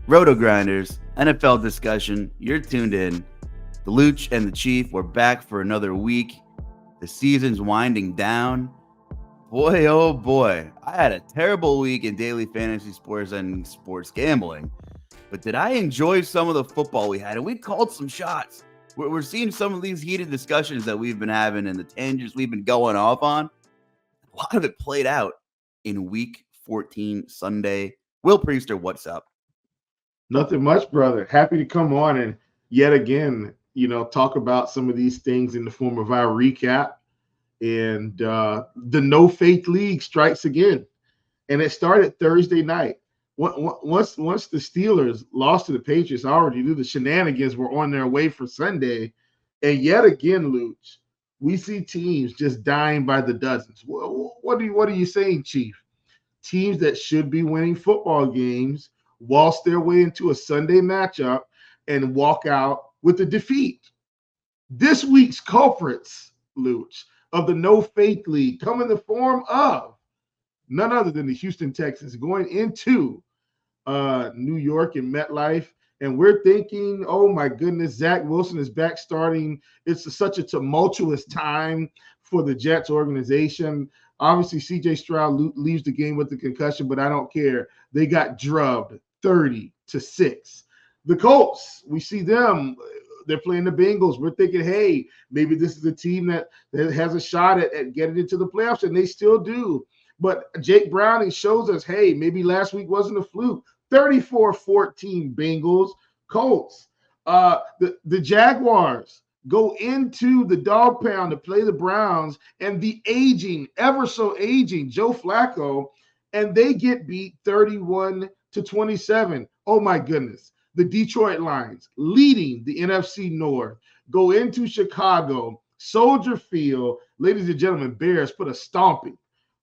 RotoGrinders, NFL discussion. You're tuned in. The Luuch and the Chief, we're back for another week. The season's winding down. Boy, oh boy, I had a terrible week in daily fantasy sports and sports gambling. But did I enjoy some of the football we had? And we called some shots. We're seeing some of these heated discussions that we've been having and the tangents we've been going off on. A lot of it played out in week 14 Sunday. Will Priester, what's up? Nothing much, brother. Happy to come on and yet again, talk about some of these things in the form of our recap. And the No Faith League strikes again. And it started Thursday night. Once the Steelers lost to the Patriots, I already knew the shenanigans were on their way for Sunday. And yet again, Luuch, we see teams just dying by the dozens. What are you saying, Chief? Teams that should be winning football games waltz their way into a Sunday matchup and walk out with a defeat. This week's culprits, Luuch, of the No Faith League come in the form of none other than the Houston Texans going into New York and MetLife. And we're thinking, oh my goodness, Zach Wilson is back starting. It's such a tumultuous time for the Jets organization. Obviously, C.J. Stroud leaves the game with the concussion, but I don't care. They got drubbed 30-6. The Colts, we see them. They're playing the Bengals. We're thinking, hey, maybe this is a team that has a shot at getting into the playoffs, and they still do. But Jake Browning shows us, hey, maybe last week wasn't a fluke. 34-14 Bengals. Colts. The Jaguars go into the dog pound to play the Browns and the ever so aging Joe Flacco, and they get beat 31-27. Oh my goodness. The Detroit Lions, leading the NFC North, go into Chicago, Soldier Field. Ladies and gentlemen, Bears put a stomping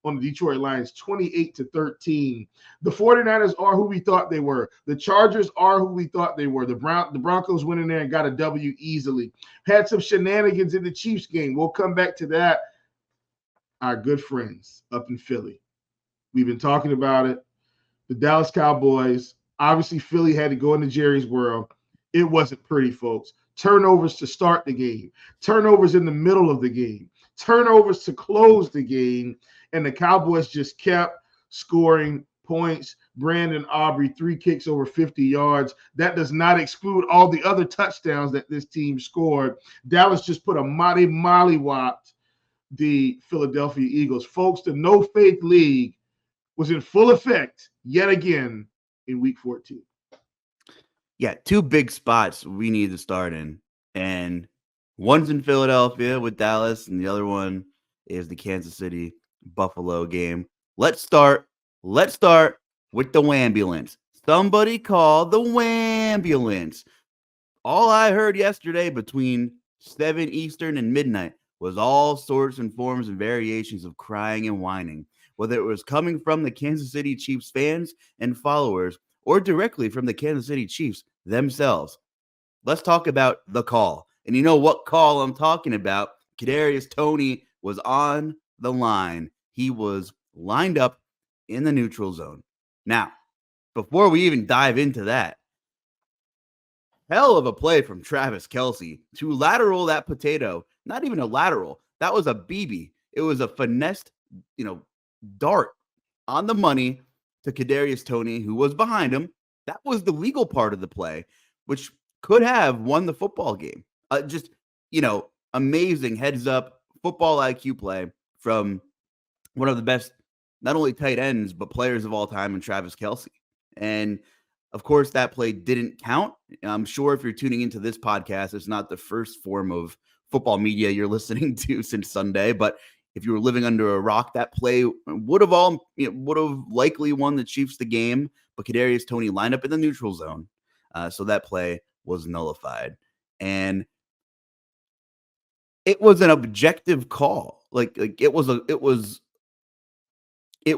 on the Detroit Lions, 28-13. The 49ers are who we thought they were. The Chargers are who we thought they were. The Broncos went in there and got a W easily. Had some shenanigans in the Chiefs game. We'll come back to that. Our good friends up in Philly. We've been talking about it. The Dallas Cowboys. Obviously, Philly had to go into Jerry's world. It wasn't pretty, folks. Turnovers to start the game. Turnovers in the middle of the game. Turnovers to close the game. And the Cowboys just kept scoring points. Brandon Aubrey, 3 kicks over 50 yards. That does not exclude all the other touchdowns that this team scored. Dallas just put a molly-whopped the Philadelphia Eagles. Folks, the No Faith League was in full effect yet again in week 14. Yeah, 2 big spots we need to start in. And one's in Philadelphia with Dallas, and the other one is the Kansas City Buffalo game. Let's start with the Wambulance. Somebody call the Wambulance. All I heard yesterday between 7 Eastern and midnight was all sorts and forms and variations of crying and whining, whether it was coming from the Kansas City Chiefs fans and followers or directly from the Kansas City Chiefs themselves. Let's talk about the call. And you know what call I'm talking about? Kadarius Toney was on the line. He was lined up in the neutral zone. Now, before we even dive into that, hell of a play from Travis Kelce to lateral that potato. Not even a lateral. That was a BB. It was a finessed, dart on the money to Kadarius Toney, who was behind him. That was the legal part of the play, which could have won the football game. Amazing heads-up football IQ play from one of the best, not only tight ends, but players of all time in Travis Kelce. And, of course, that play didn't count. I'm sure if you're tuning into this podcast, it's not the first form of football media you're listening to since Sunday. But if you were living under a rock, that play would have likely won the Chiefs the game. But Kadarius Toney lined up in the neutral zone. So that play was nullified. And it was an objective call. It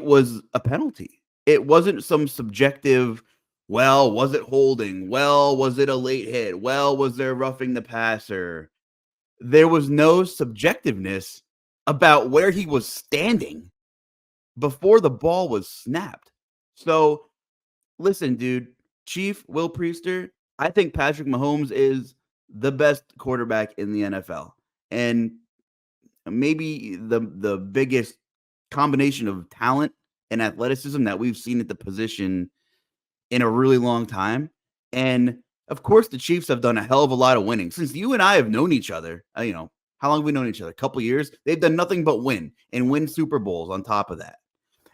was a penalty. It wasn't some subjective, well, was it holding? Well, was it a late hit? Well, was there roughing the passer? There was no subjectiveness about where he was standing before the ball was snapped. So, listen, dude, Chief, Will Priester, I think Patrick Mahomes is the best quarterback in the NFL. And maybe the biggest combination of talent and athleticism that we've seen at the position in a really long time. And of course, the Chiefs have done a hell of a lot of winning since you and I have known each other. How long have we known each other? A couple years. They've done nothing but win and win Super Bowls on top of that.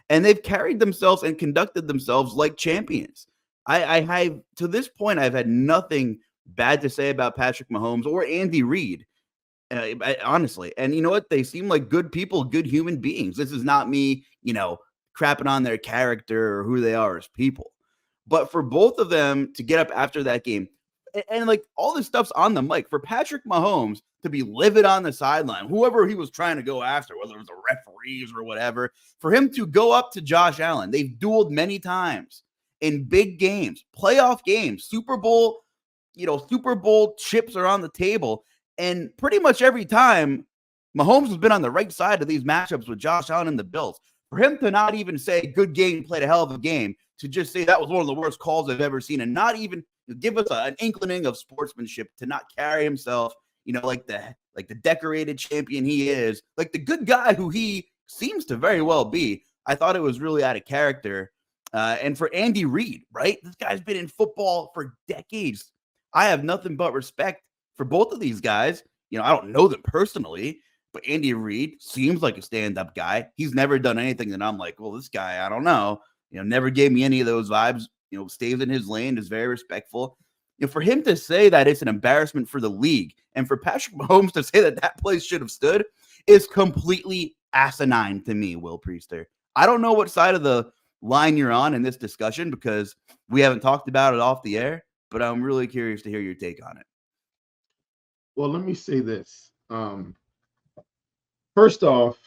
And they've carried themselves and conducted themselves like champions. I to this point, I've had nothing bad to say about Patrick Mahomes or Andy Reid. Honestly, and you know what? They seem like good people, good human beings. This is not me, crapping on their character or who they are as people. But for both of them to get up after that game, and like all this stuff's on the mic, for Patrick Mahomes to be livid on the sideline, whoever he was trying to go after, whether it was the referees or whatever, for him to go up to Josh Allen, they've dueled many times in big games, playoff games, Super Bowl chips are on the table. And pretty much every time, Mahomes has been on the right side of these matchups with Josh Allen and the Bills. For him to not even say, good game, played a hell of a game, to just say that was one of the worst calls I've ever seen, and not even give us an inkling of sportsmanship, to not carry himself, like the decorated champion he is, like the good guy who he seems to very well be. I thought it was really out of character. And for Andy Reid, right? This guy's been in football for decades. I have nothing but respect for both of these guys. I don't know them personally, but Andy Reid seems like a stand-up guy. He's never done anything that I'm like, well, this guy, I don't know. Never gave me any of those vibes. Stays in his lane, is very respectful. For him to say that it's an embarrassment for the league, and for Patrick Mahomes to say that place should have stood, is completely asinine to me, Will Priester. I don't know what side of the line you're on in this discussion, because we haven't talked about it off the air, but I'm really curious to hear your take on it. Well, let me say this. First off,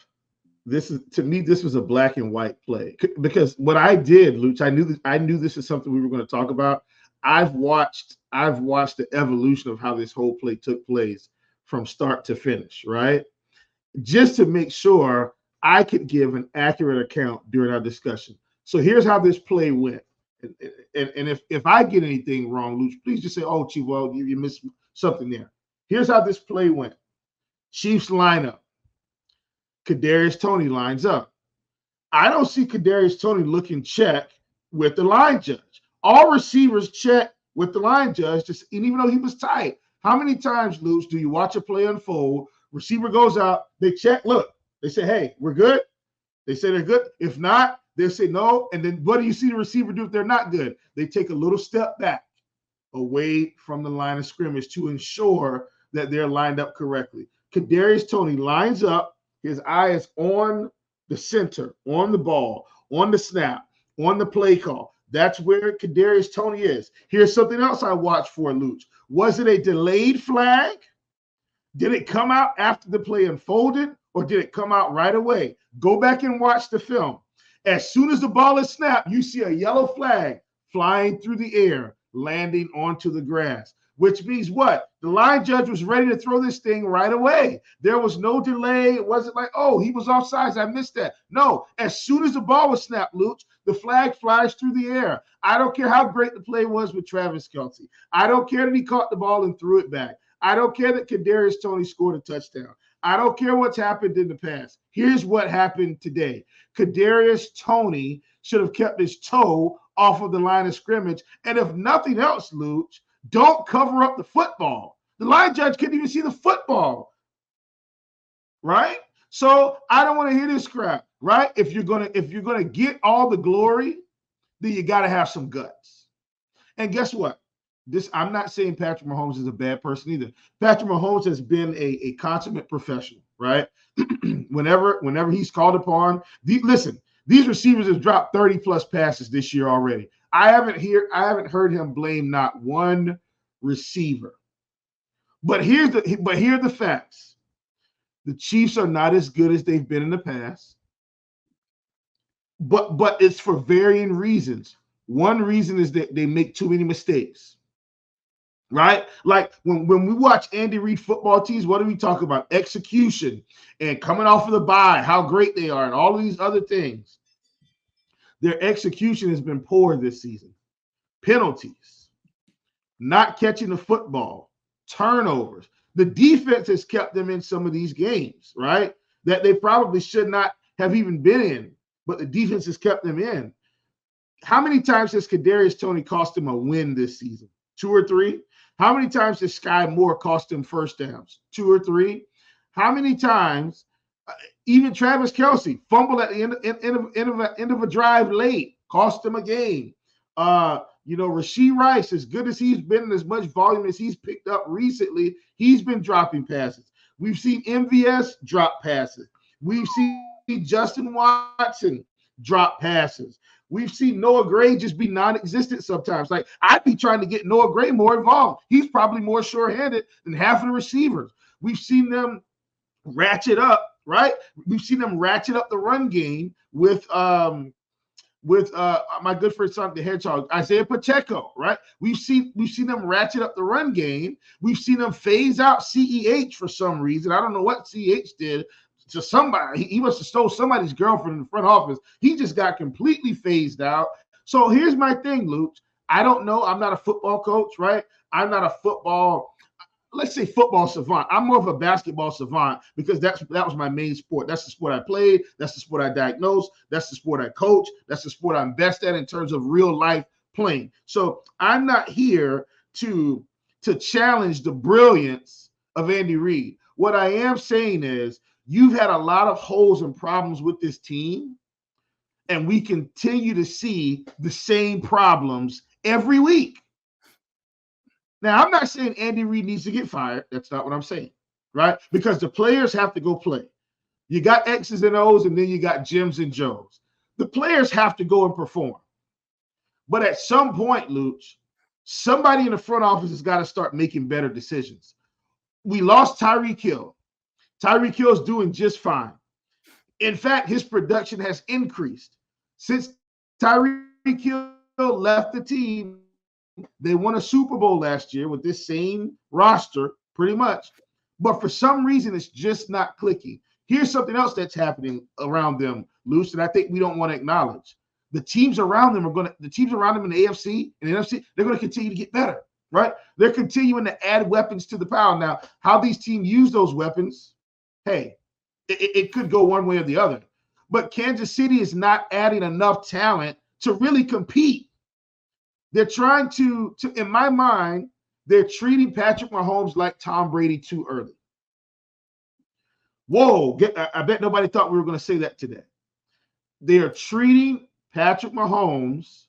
this was a black and white play, because what I did, Luuch, I knew this is something we were going to talk about. I've watched the evolution of how this whole play took place from start to finish, right? Just to make sure I could give an accurate account during our discussion. So here's how this play went. And if I get anything wrong, Luuch, please just say, oh, Chief, well, you missed something there. Here's how this play went. Chiefs lineup. Kadarius Toney lines up. I don't see Kadarius Toney looking check with the line judge. All receivers check with the line judge, and even though he was tight. How many times, Luuch, do you watch a play unfold? Receiver goes out, they check, look, they say, hey, we're good. They say they're good. If not, they say no. And then what do you see the receiver do if they're not good? They take a little step back away from the line of scrimmage to ensure that they're lined up correctly. Kadarius Toney lines up. His eye is on the center, on the ball, on the snap, on the play call. That's where Kadarius Toney is. Here's something else I watched for, Luuch. Was it a delayed flag? Did it come out after the play unfolded, or did it come out right away? Go back and watch the film. As soon as the ball is snapped, you see a yellow flag flying through the air, landing onto the grass. Which means what? The line judge was ready to throw this thing right away. There was no delay. It wasn't like, oh, he was offsides, I missed that. No, as soon as the ball was snapped, Luuch, the flag flies through the air. I don't care how great the play was with Travis Kelce. I don't care that he caught the ball and threw it back. I don't care that Kadarius Toney scored a touchdown. I don't care what's happened in the past. Here's what happened today. Kadarius Toney should have kept his toe off of the line of scrimmage. And if nothing else, Luuch, don't cover up the football. The line judge couldn't even see the football, right? So I don't want to hear this crap, right? If you're gonna get all the glory, then you got to have some guts. And guess what? I'm not saying Patrick Mahomes is a bad person either. Patrick Mahomes has been a consummate professional, right? whenever he's called upon, these receivers have dropped 30 plus passes this year already. I haven't heard him blame not one receiver. But here are the facts. The Chiefs are not as good as they've been in the past. But it's for varying reasons. One reason is that they make too many mistakes. Right? Like when we watch Andy Reid football teams, what do we talk about? Execution and coming off of the bye, how great they are, and all of these other things. Their execution has been poor this season. penalties, not catching the football, turnovers. The defense has kept them in some of these games, right? That they probably should not have even been in, but the defense has kept them in. How many times has Kadarius Toney cost him a win this season? 2 or 3? How many times has Sky Moore cost him first downs? 2 or 3? How many times, even Travis Kelce fumbled at the end of a drive late, cost him a game. Rashee Rice, as good as he's been and as much volume as he's picked up recently, he's been dropping passes. We've seen MVS drop passes. We've seen Justin Watson drop passes. We've seen Noah Gray just be non-existent sometimes. Like, I'd be trying to get Noah Gray more involved. He's probably more sure-handed than half of the receivers. We've seen them ratchet up, right? We've seen them ratchet up the run game with my good friend Sonic the Hedgehog, Isaiah Pacheco, right? We've seen them ratchet up the run game. We've seen them phase out CEH for some reason. I don't know what CEH did to somebody. He must have stole somebody's girlfriend in the front office. He just got completely phased out. So here's my thing, Luuch. I don't know. I'm not a football coach, right? I'm not a football, let's say football savant. I'm more of a basketball savant because that was my main sport. That's the sport I played. That's the sport I diagnosed. That's the sport I coach. That's the sport I'm best at in terms of real life playing. So I'm not here to challenge the brilliance of Andy Reid. What I am saying is you've had a lot of holes and problems with this team, and we continue to see the same problems every week. Now, I'm not saying Andy Reid needs to get fired. That's not what I'm saying, right? Because the players have to go play. You got X's and O's, and then you got Jims and Joes. The players have to go and perform. But at some point, Luuch, somebody in the front office has got to start making better decisions. We lost Tyreek Hill. Tyreek Hill is doing just fine. In fact, his production has increased. Since Tyreek Hill left the team, they won a Super Bowl last year with this same roster, pretty much. But for some reason, it's just not clicking. Here's something else that's happening around them, Luuch, that I think we don't want to acknowledge. The teams around them in the AFC and the NFC, they're going to continue to get better, right? They're continuing to add weapons to the pile. Now, how these teams use those weapons, hey, it could go one way or the other. But Kansas City is not adding enough talent to really compete. They're trying to in my mind, they're treating Patrick Mahomes like Tom Brady too early. Whoa, I bet nobody thought we were going to say that today. They are treating Patrick Mahomes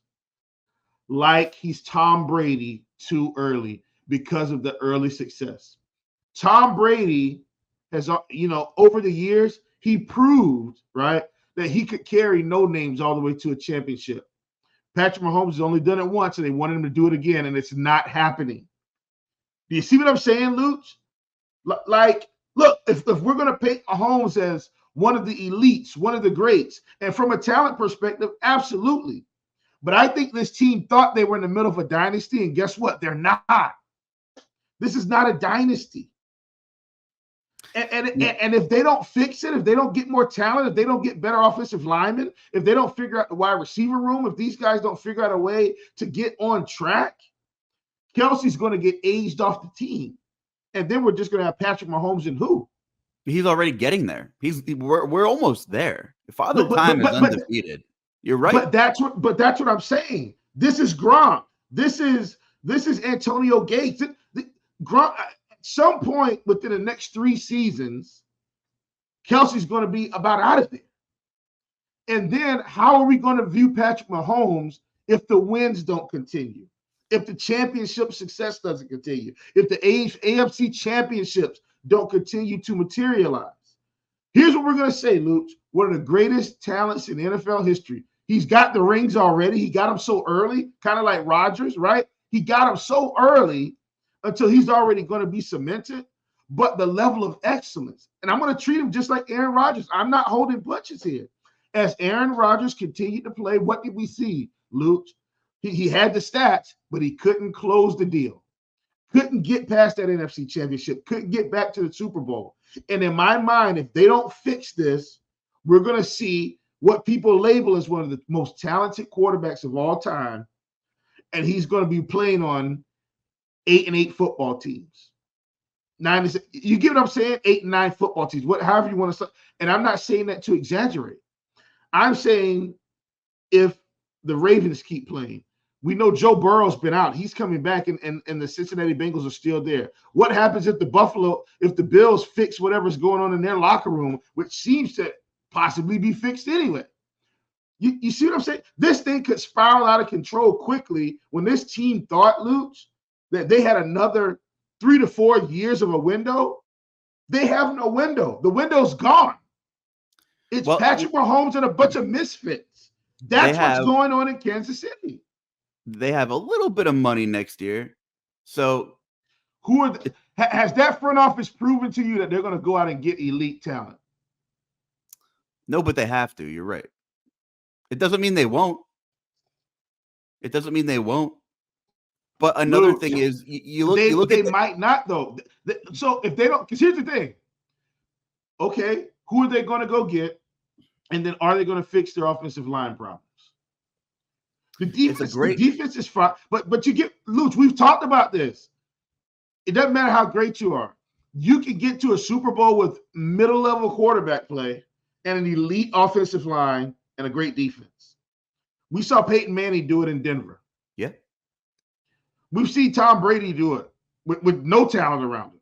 like he's Tom Brady too early because of the early success. Tom Brady has, over the years, he proved, right, that he could carry no names all the way to a championship. Patrick Mahomes has only done it once, and they wanted him to do it again, and it's not happening. Do you see what I'm saying, Luuch? Like, look, if we're going to paint Mahomes as one of the elites, one of the greats, and from a talent perspective, absolutely. But I think this team thought they were in the middle of a dynasty, and guess what? They're not. This is not a dynasty. And if they don't fix it, if they don't get more talent, if they don't get better offensive linemen, if they don't figure out the wide receiver room, if these guys don't figure out a way to get on track, Kelsey's going to get aged off the team. And then we're just going to have Patrick Mahomes and who? He's already getting there. We're almost there. Father Time is undefeated. You're right. But that's what I'm saying. This is Gronk. This is Antonio Gates. Gronk. At some point within the next 3 seasons, Kelsey's going to be about out of there. And then how are we going to view Patrick Mahomes if the wins don't continue? If the championship success doesn't continue? If the AFC championships don't continue to materialize? Here's what we're going to say, Luuch. One of the greatest talents in NFL history. He's got the rings already. He got them so early, kind of like Rodgers, right? He got them so early until he's already going to be cemented, but the level of excellence. And I'm going to treat him just like Aaron Rodgers. I'm not holding punches here. As Aaron Rodgers continued to play, what did we see, Luuch? He had the stats, but he couldn't close the deal. Couldn't get past that NFC championship. Couldn't get back to the Super Bowl. And in my mind, if they don't fix this, we're going to see what people label as one of the most talented quarterbacks of all time and he's going to be playing on 8-8 football teams. 9 to 6, you get what I'm saying? 8 and 9 football teams, however you want to say. And I'm not saying that to exaggerate. I'm saying if the Ravens keep playing, we know Joe Burrow's been out. He's coming back, and the Cincinnati Bengals are still there. What happens if the Bills fix whatever's going on in their locker room, which seems to possibly be fixed anyway? You see what I'm saying? This thing could spiral out of control quickly when this team thought, Luuch, that they had another 3 to 4 years of a window. They have no window. The window's gone. It's Patrick Mahomes and a bunch of misfits. That's what's going on in Kansas City. They have a little bit of money next year. So has that front office proven to you that they're going to go out and get elite talent? No, but they have to. You're right. It doesn't mean they won't. But another thing is, you look. They might not though. So if they don't, because here's the thing. Okay, who are they going to go get, and then are they going to fix their offensive line problems? The defense is fine, but you get Luuch. We've talked about this. It doesn't matter how great you are. You can get to a Super Bowl with middle-level quarterback play and an elite offensive line and a great defense. We saw Peyton Manning do it in Denver. Yeah. We've seen Tom Brady do it with no talent around him.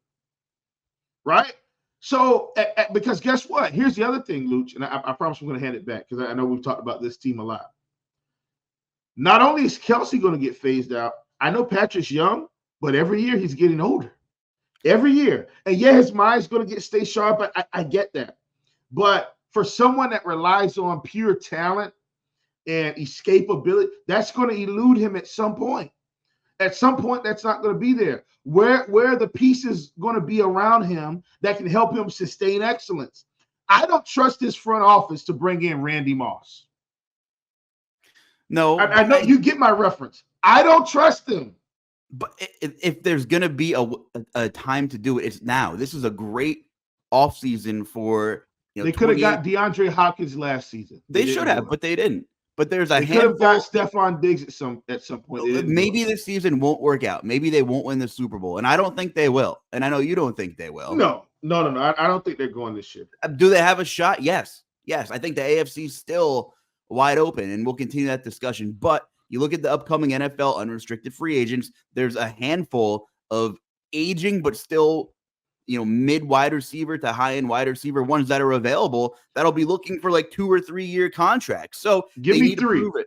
Right? So, because guess what? Here's the other thing, Luuch, and I promise I'm going to hand it back because I know we've talked about this team a lot. Not only is Kelce going to get phased out, I know Patrick's young, but every year he's getting older. Every year. And yeah, his mind's going to stay sharp. I get that. But for someone that relies on pure talent and escapability, that's going to elude him at some point. At some point, that's not going to be there. Where are the pieces going to be around him that can help him sustain excellence? I don't trust this front office to bring in Randy Moss. No. I know you get my reference. I don't trust them. But if there's going to be a time to do it, it's now. This is a great offseason for they could have got DeAndre Hopkins last season. They should have, but they didn't. But there's they could have got Stephon Diggs at some point. Maybe this season won't work out. Maybe they won't win the Super Bowl, and I don't think they will. And I know you don't think they will. No. I don't think they're going this year. Do they have a shot? Yes. I think the AFC is still wide open, and we'll continue that discussion. But you look at the upcoming NFL unrestricted free agents. There's a handful of aging, but still, mid wide receiver to high end wide receiver ones that are available that'll be looking for like 2 or 3 year contracts. So give me 3. To prove it.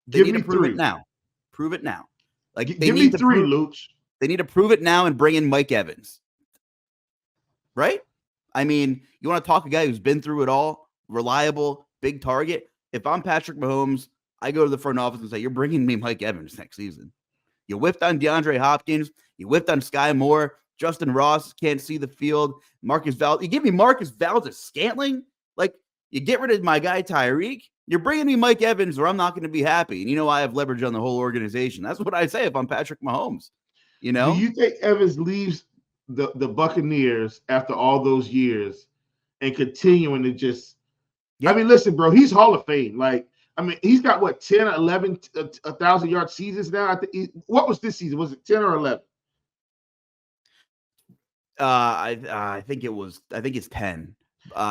They need to prove it now. Prove it now. Like give me 3, Luuch. They need to prove it now and bring in Mike Evans. Right? I mean, you want to talk a guy who's been through it all, reliable, big target. If I'm Patrick Mahomes, I go to the front office and say, you're bringing me Mike Evans next season. You whiffed on DeAndre Hopkins. You whiffed on Sky Moore. Justin Ross can't see the field. Marcus Valdez. You give me Marcus Valdez-Scantling? Like, you get rid of my guy Tyreek. You're bringing me Mike Evans or I'm not going to be happy. And I have leverage on the whole organization. That's what I say if I'm Patrick Mahomes. Do you think Evans leaves the Buccaneers after all those years and continuing to just – I mean, listen, bro, he's Hall of Fame. Like, I mean, he's got, 10 or 11 1,000-yard seasons now? What was this season? Was it 10 or 11? I think it's 10.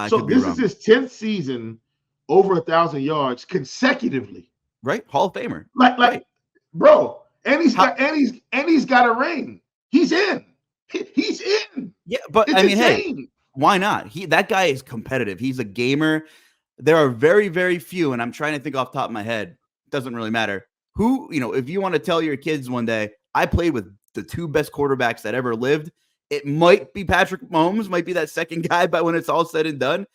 So this is his 10th season over 1,000 yards consecutively. Right? Hall of Famer. Like, bro, and he's got a ring. He's in. He's in. Yeah, but it's insane. Hey, why not? That guy is competitive. He's a gamer. There are very, very few, and I'm trying to think off the top of my head. It doesn't really matter. Who, if you want to tell your kids one day, I played with the 2 best quarterbacks that ever lived, it might be Patrick Mahomes, might be that second guy, but when it's all said and done,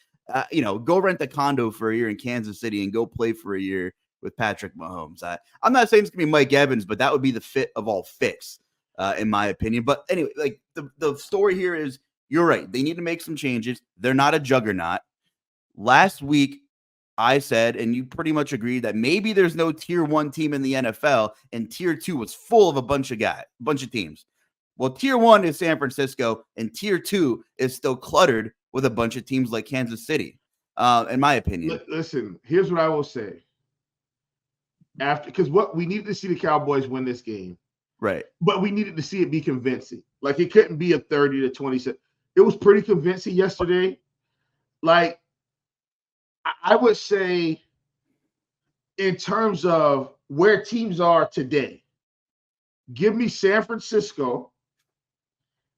go rent a condo for a year in Kansas City and go play for a year with Patrick Mahomes. I'm not saying it's going to be Mike Evans, but that would be the fit of all fits, in my opinion. But anyway, like the story here is, you're right. They need to make some changes. They're not a juggernaut. Last week, I said, and you pretty much agreed, that maybe there's no tier 1 team in the NFL, and tier 2 was full of a bunch of teams. Well, tier 1 is San Francisco, and tier 2 is still cluttered with a bunch of teams like Kansas City, in my opinion. Listen, here's what I will say. after, because what we needed to see the Cowboys win this game, Right. but we needed to see it be convincing. Like it couldn't be a 30-27. It was pretty convincing yesterday. Like I would say, in terms of where teams are today, give me San Francisco,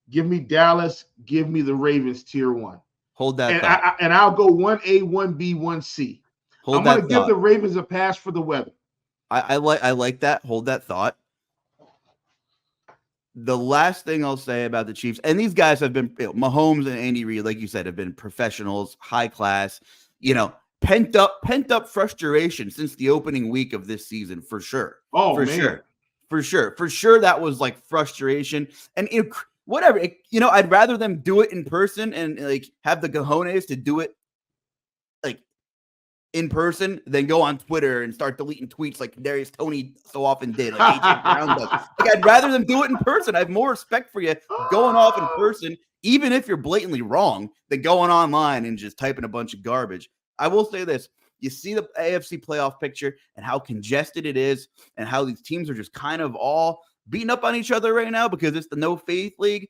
give me Dallas, give me the Ravens tier 1. Hold that And thought. I'll go 1A, 1B, 1C. Hold I'm going to that give thought. the Ravens a pass for the weather. I like that. Hold that thought. The last thing I'll say about the Chiefs, and these guys have been, Mahomes and Andy Reid, like you said, have been professionals, high class, pent up frustration since the opening week of this season, for sure. Oh, for man. sure. For sure. That was like frustration. And whatever, I'd rather them do it in person and like have the cojones to do it like in person than go on Twitter and start deleting tweets like Toney so often did, like AJ Brown does. Like, I'd rather them do it in person. I have more respect for you going off in person, even if you're blatantly wrong, than going online and just typing a bunch of garbage. I will say this. You see the AFC playoff picture and how congested it is and how these teams are just kind of all beating up on each other right now because it's the no faith league.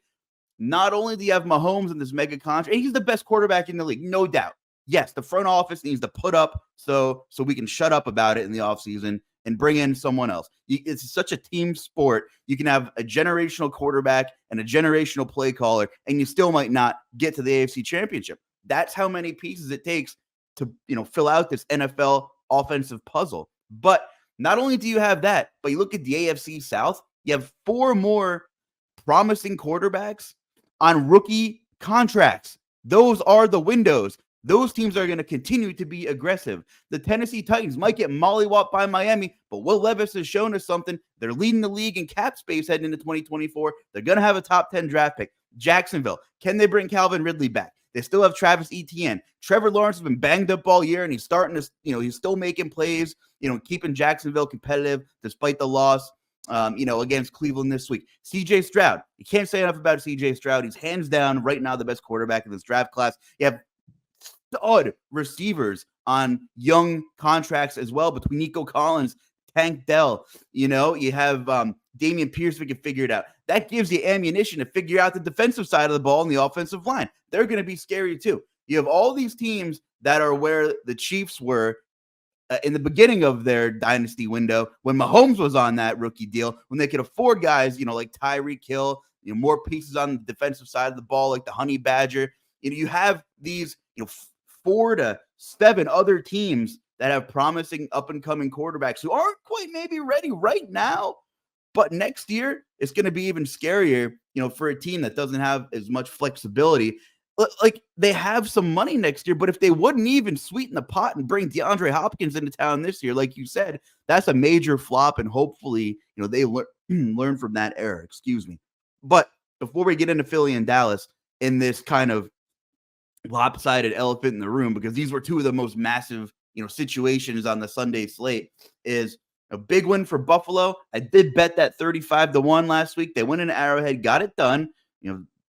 Not only do you have Mahomes in this mega contract, he's the best quarterback in the league, no doubt. Yes, the front office needs to put up so we can shut up about it in the offseason and bring in someone else. It's such a team sport. You can have a generational quarterback and a generational play caller, and you still might not get to the AFC Championship. That's how many pieces it takes to fill out this NFL offensive puzzle. But not only do you have that, but you look at the AFC South, you have 4 more promising quarterbacks on rookie contracts. Those are the windows. Those teams are going to continue to be aggressive. The Tennessee Titans might get mollywopped by Miami, but Will Levis has shown us something. They're leading the league in cap space heading into 2024. They're going to have a top 10 draft pick. Jacksonville, can they bring Calvin Ridley back? They still have Travis Etienne. Trevor Lawrence has been banged up all year, and he's starting to, he's still making plays, keeping Jacksonville competitive despite the loss, against Cleveland this week. CJ Stroud, you can't say enough about CJ Stroud. He's hands down right now the best quarterback in this draft class. You have stud receivers on young contracts as well between Nico Collins, Tank Dell. You have Damian Pierce, we can figure it out. That gives you ammunition to figure out the defensive side of the ball and the offensive line. They're going to be scary too. You have all these teams that are where the Chiefs were in the beginning of their dynasty window when Mahomes was on that rookie deal, when they could afford guys, like Tyreek Hill, more pieces on the defensive side of the ball, like the Honey Badger. You have these, 4 to 7 other teams that have promising up-and-coming quarterbacks who aren't quite maybe ready right now, but next year it's going to be even scarier, for a team that doesn't have as much flexibility. Like, they have some money next year, but if they wouldn't even sweeten the pot and bring DeAndre Hopkins into town this year, like you said, that's a major flop, and hopefully, they learn from that error. Excuse me. But before we get into Philly and Dallas in this kind of lopsided elephant in the room, because these were 2 of the most massive, situations on the Sunday slate, is a big win for Buffalo. I did bet that 35-1 last week. They went in Arrowhead, got it done,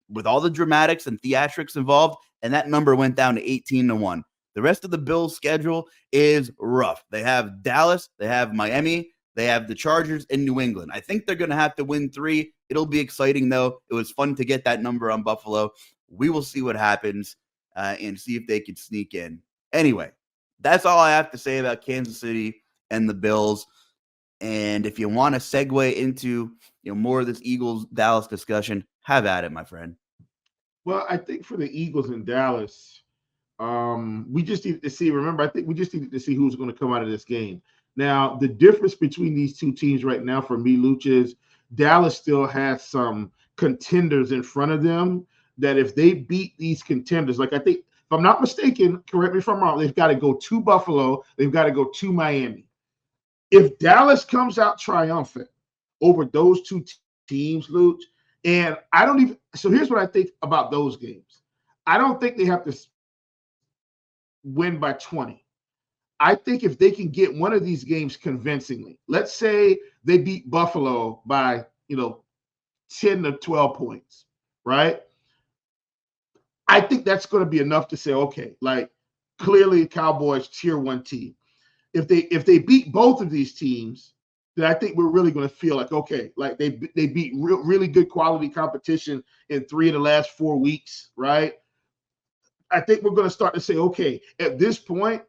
with all the dramatics and theatrics involved, and that number went down to 18-1. The rest of the Bills' schedule is rough. They have Dallas, they have Miami, they have the Chargers and New England. I think they're going to have to win 3. It'll be exciting, though. It was fun to get that number on Buffalo. We will see what happens and see if they can sneak in. Anyway, that's all I have to say about Kansas City and the Bills. And if you want to segue into more of this Eagles-Dallas discussion, have at it, my friend. Well, I think for the Eagles in Dallas, we just needed to see. Remember, I think we just needed to see who's going to come out of this game. Now, the difference between these 2 teams right now for me, Luuch, is Dallas still has some contenders in front of them that if they beat these contenders, like I think, if I'm not mistaken, correct me if I'm wrong, they've got to go to Buffalo, they've got to go to Miami. If Dallas comes out triumphant over those 2 teams, Luuch, and so here's what I think about those games. I don't think they have to win by 20. I think if they can get one of these games convincingly, let's say they beat Buffalo by, 10 to 12 points, right? I think that's going to be enough to say, okay, like clearly Cowboys tier 1 team. if they beat both of these teams, then I think we're really going to feel like, okay, like they beat really good quality competition in 3 of the last 4 weeks, right? I think we're going to start to say, okay, at this point,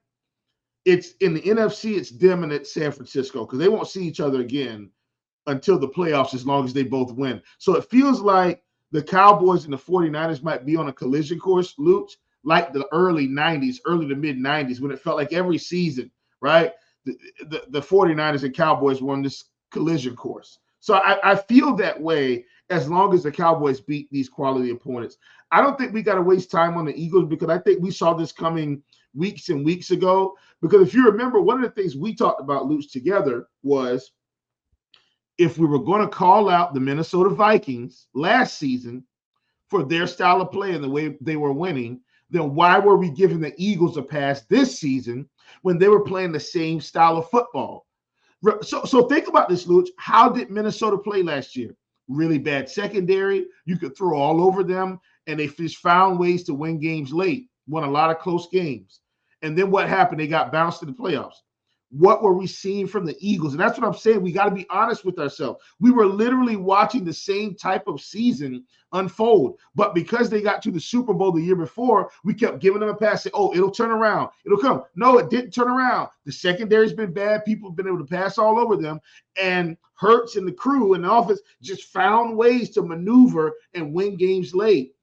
it's in the NFC, it's them and it's San Francisco, because they won't see each other again until the playoffs, as long as they both win. So it feels like the Cowboys and the 49ers might be on a collision course, Luuch, like the early 90s, early to mid 90s, when it felt like every season, right? The 49ers and Cowboys were on this collision course. So I feel that way as long as the Cowboys beat these quality opponents. I don't think we got to waste time on the Eagles, because I think we saw this coming weeks and weeks ago. Because if you remember, one of the things we talked about, Luuch, together was if we were going to call out the Minnesota Vikings last season for their style of play and the way they were winning, then why were we giving the Eagles a pass this season when they were playing the same style of football? So think about this, Luuch. How did Minnesota play last year? Really bad secondary. You could throw all over them, and they just found ways to win games late, won a lot of close games. And then what happened? They got bounced in the playoffs. What were we seeing from the Eagles? And that's what I'm saying. We got to be honest with ourselves. We were literally watching the same type of season unfold. But because they got to the Super Bowl the year before, we kept giving them a pass. Say, oh, it'll turn around. It'll come. No, it didn't turn around. The secondary's been bad. People have been able to pass all over them. And Hurts and the crew and the offense just found ways to maneuver and win games late.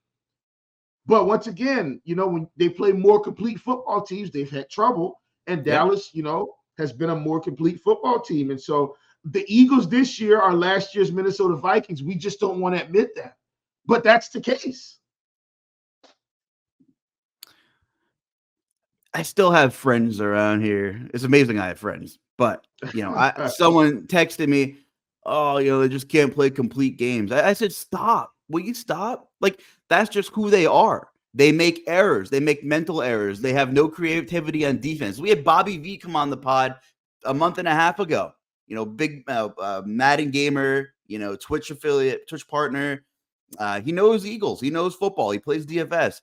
But once again, when they play more complete football teams, they've had trouble. And Dallas, has been a more complete football team. And so the Eagles this year are last year's Minnesota Vikings. We just don't want to admit that. But that's the case. I still have friends around here. It's amazing I have friends. But, someone texted me, oh, they just can't play complete games. I said, stop. Will you stop? Like, that's just who they are. They make errors. They make mental errors. They have no creativity on defense. We had Bobby V come on the pod a month and a half ago. Big Madden gamer, Twitch affiliate, Twitch partner. He knows Eagles. He knows football. He plays DFS.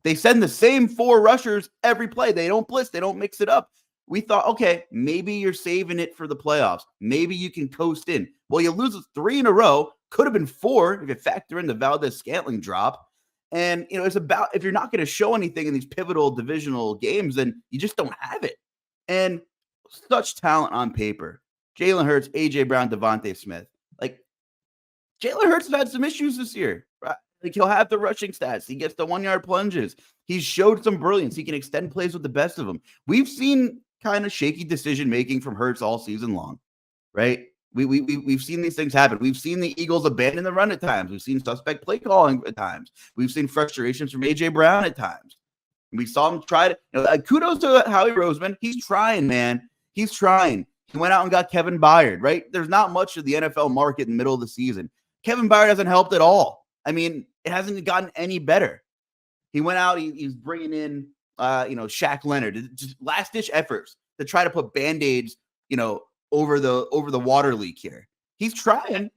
They send the same 4 rushers every play. They don't blitz. They don't mix it up. We thought, okay, maybe you're saving it for the playoffs. Maybe you can coast in. Well, you lose 3 in a row. Could have been 4 if you factor in the Valdez-Scantling drop. And, it's about, if you're not going to show anything in these pivotal divisional games, then you just don't have it. And such talent on paper. Jalen Hurts, A.J. Brown, Devontae Smith. Like, Jalen Hurts has had some issues this year. Right? Like, he'll have the rushing stats. He gets the 1-yard plunges. He's showed some brilliance. He can extend plays with the best of them. We've seen kind of shaky decision-making from Hurts all season long, right? We've seen these things happen. We've seen the Eagles abandon the run at times. We've seen suspect play calling at times. We've seen frustrations from A.J. Brown at times. We saw him try to kudos to Howie Roseman. He's trying, man. He's trying. He went out and got Kevin Byard, right? There's not much of the NFL market in the middle of the season. Kevin Byard hasn't helped at all. I mean, it hasn't gotten any better. He went out. He's bringing in, Shaq Leonard. Just last-ditch efforts to try to put Band-Aids, over the water leak here. He's trying.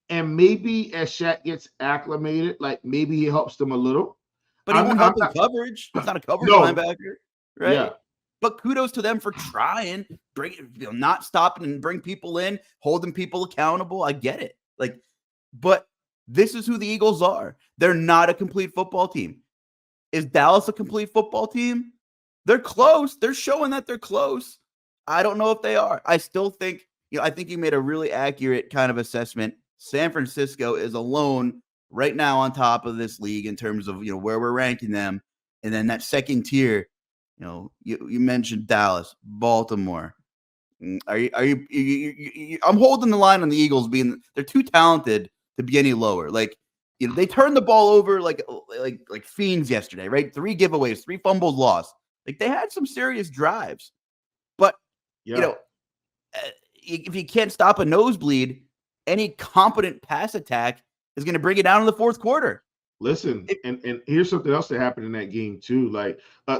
And maybe as Shaq gets acclimated, like maybe he helps them a little. But he won't help in coverage. He's not a coverage linebacker, right? Yeah. But kudos to them for trying, not stopping and bring people in, holding people accountable. I get it. But this is who the Eagles are. They're not a complete football team. Is Dallas a complete football team? They're close. They're showing that they're close. I don't know if they are. I still think, I think you made a really accurate kind of assessment. San Francisco is alone right now on top of this league in terms of, where we're ranking them. And then that second tier, you mentioned Dallas, Baltimore. Are you I'm holding the line on the Eagles being, they're too talented to be any lower. They turned the ball over like fiends yesterday, right? 3 giveaways, 3 fumbles lost. They had some serious drives. But if you can't stop a nosebleed, any competent pass attack is going to bring it down in the fourth quarter. Listen, and here's something else that happened in that game too.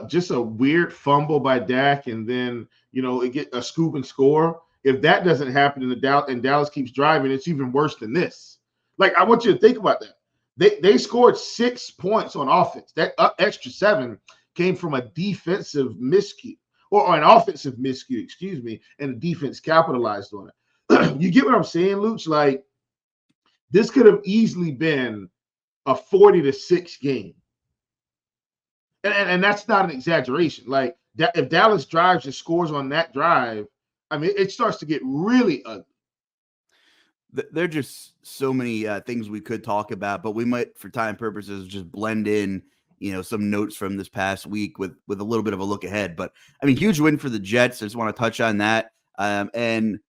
Just a weird fumble by Dak, and then it get a scoop and score. If that doesn't happen in Dallas keeps driving, it's even worse than this. I want you to think about that. They scored 6 points on offense. That extra 7 came from a defensive miscue. or an offensive miscue, excuse me, and the defense capitalized on it. You get what I'm saying, Luuch? Like, this could have easily been a 40-6 game. And that's not an exaggeration. Like, that, if Dallas drives and scores on that drive, I mean, it starts to get really ugly. There are just so many things we could talk about, but we might, for time purposes, just blend in, some notes from this past week with a little bit of a look ahead. But I mean, huge win for the Jets. I just want to touch on that. And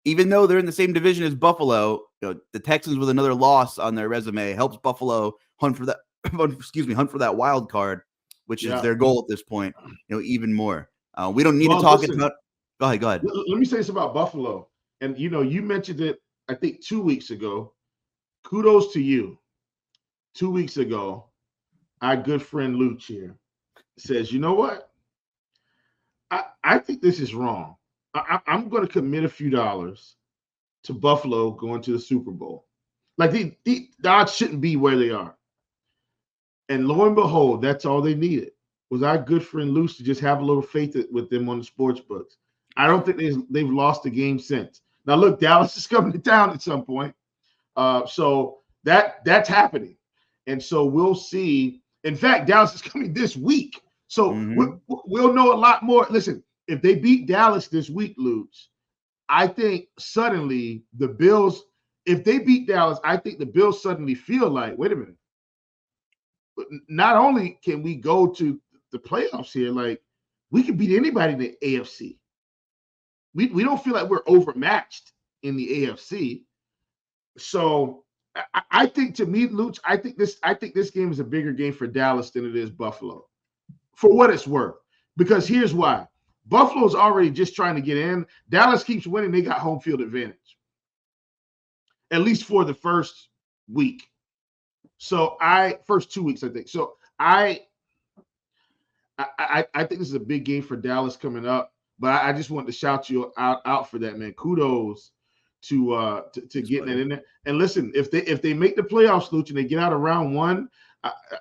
even though they're in the same division as Buffalo, the Texans with another loss on their resume helps Buffalo hunt for that. Hunt for that wild card, which is their goal at this point. Even more. We don't need to talk about. Go ahead. Let me say this about Buffalo. And you mentioned it, I think 2 weeks ago. Kudos to you. 2 weeks ago, our good friend Luuch here says, you know what? I think this is wrong. I'm going to commit a few dollars to Buffalo going to the Super Bowl. Like, the odds shouldn't be where they are. And lo and behold, that's all they needed, was our good friend Luuch to just have a little faith with them on the sports books. I don't think they've lost a game since. Now, look, Dallas is coming to town at some point. So that's happening. And so we'll see. In fact, Dallas is coming this week. So we'll know a lot more. Listen, if they beat Dallas this week, Luuch, I think suddenly the Bills, if they beat Dallas, I think the Bills suddenly feel like, wait a minute. Not only can we go to the playoffs here, like, we can beat anybody in the AFC. We don't feel like we're overmatched in the AFC. So I think, to me, Luuch, I think this game is a bigger game for Dallas than it is Buffalo, for what it's worth. Because here's why. Buffalo's already just trying to get in. Dallas keeps winning. They got home field advantage, at least for the first week. So first 2 weeks, I think. So I think this is a big game for Dallas coming up. But I just wanted to shout you out for that, man. Kudos to getting it in there. And listen, if they make the playoffs, Luuch, and they get out of round one,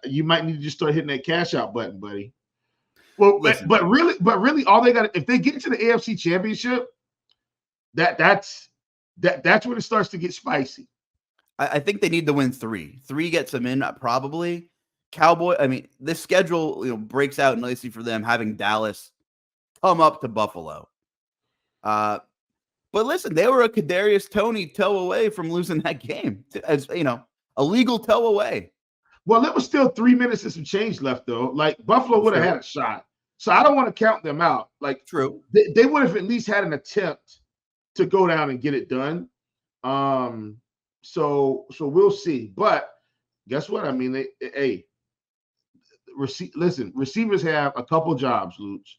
you might need to just start hitting that cash out button, buddy. Well, but really, all they got, if they get to the AFC Championship, that's when it starts to get spicy. I think they need to win 3. 3 gets them in, probably. Cowboy. I mean, this schedule breaks out nicely for them, having Dallas come up to Buffalo. But listen, they were a Kadarius Toney toe away from losing that game, as a legal toe away. Well, there was still 3 minutes and some change left, though. Like, Buffalo would have had a shot, so I don't want to count them out. Like, true, they would have at least had an attempt to go down and get it done. So we'll see. But guess what? I mean, receivers have a couple jobs, Luuch.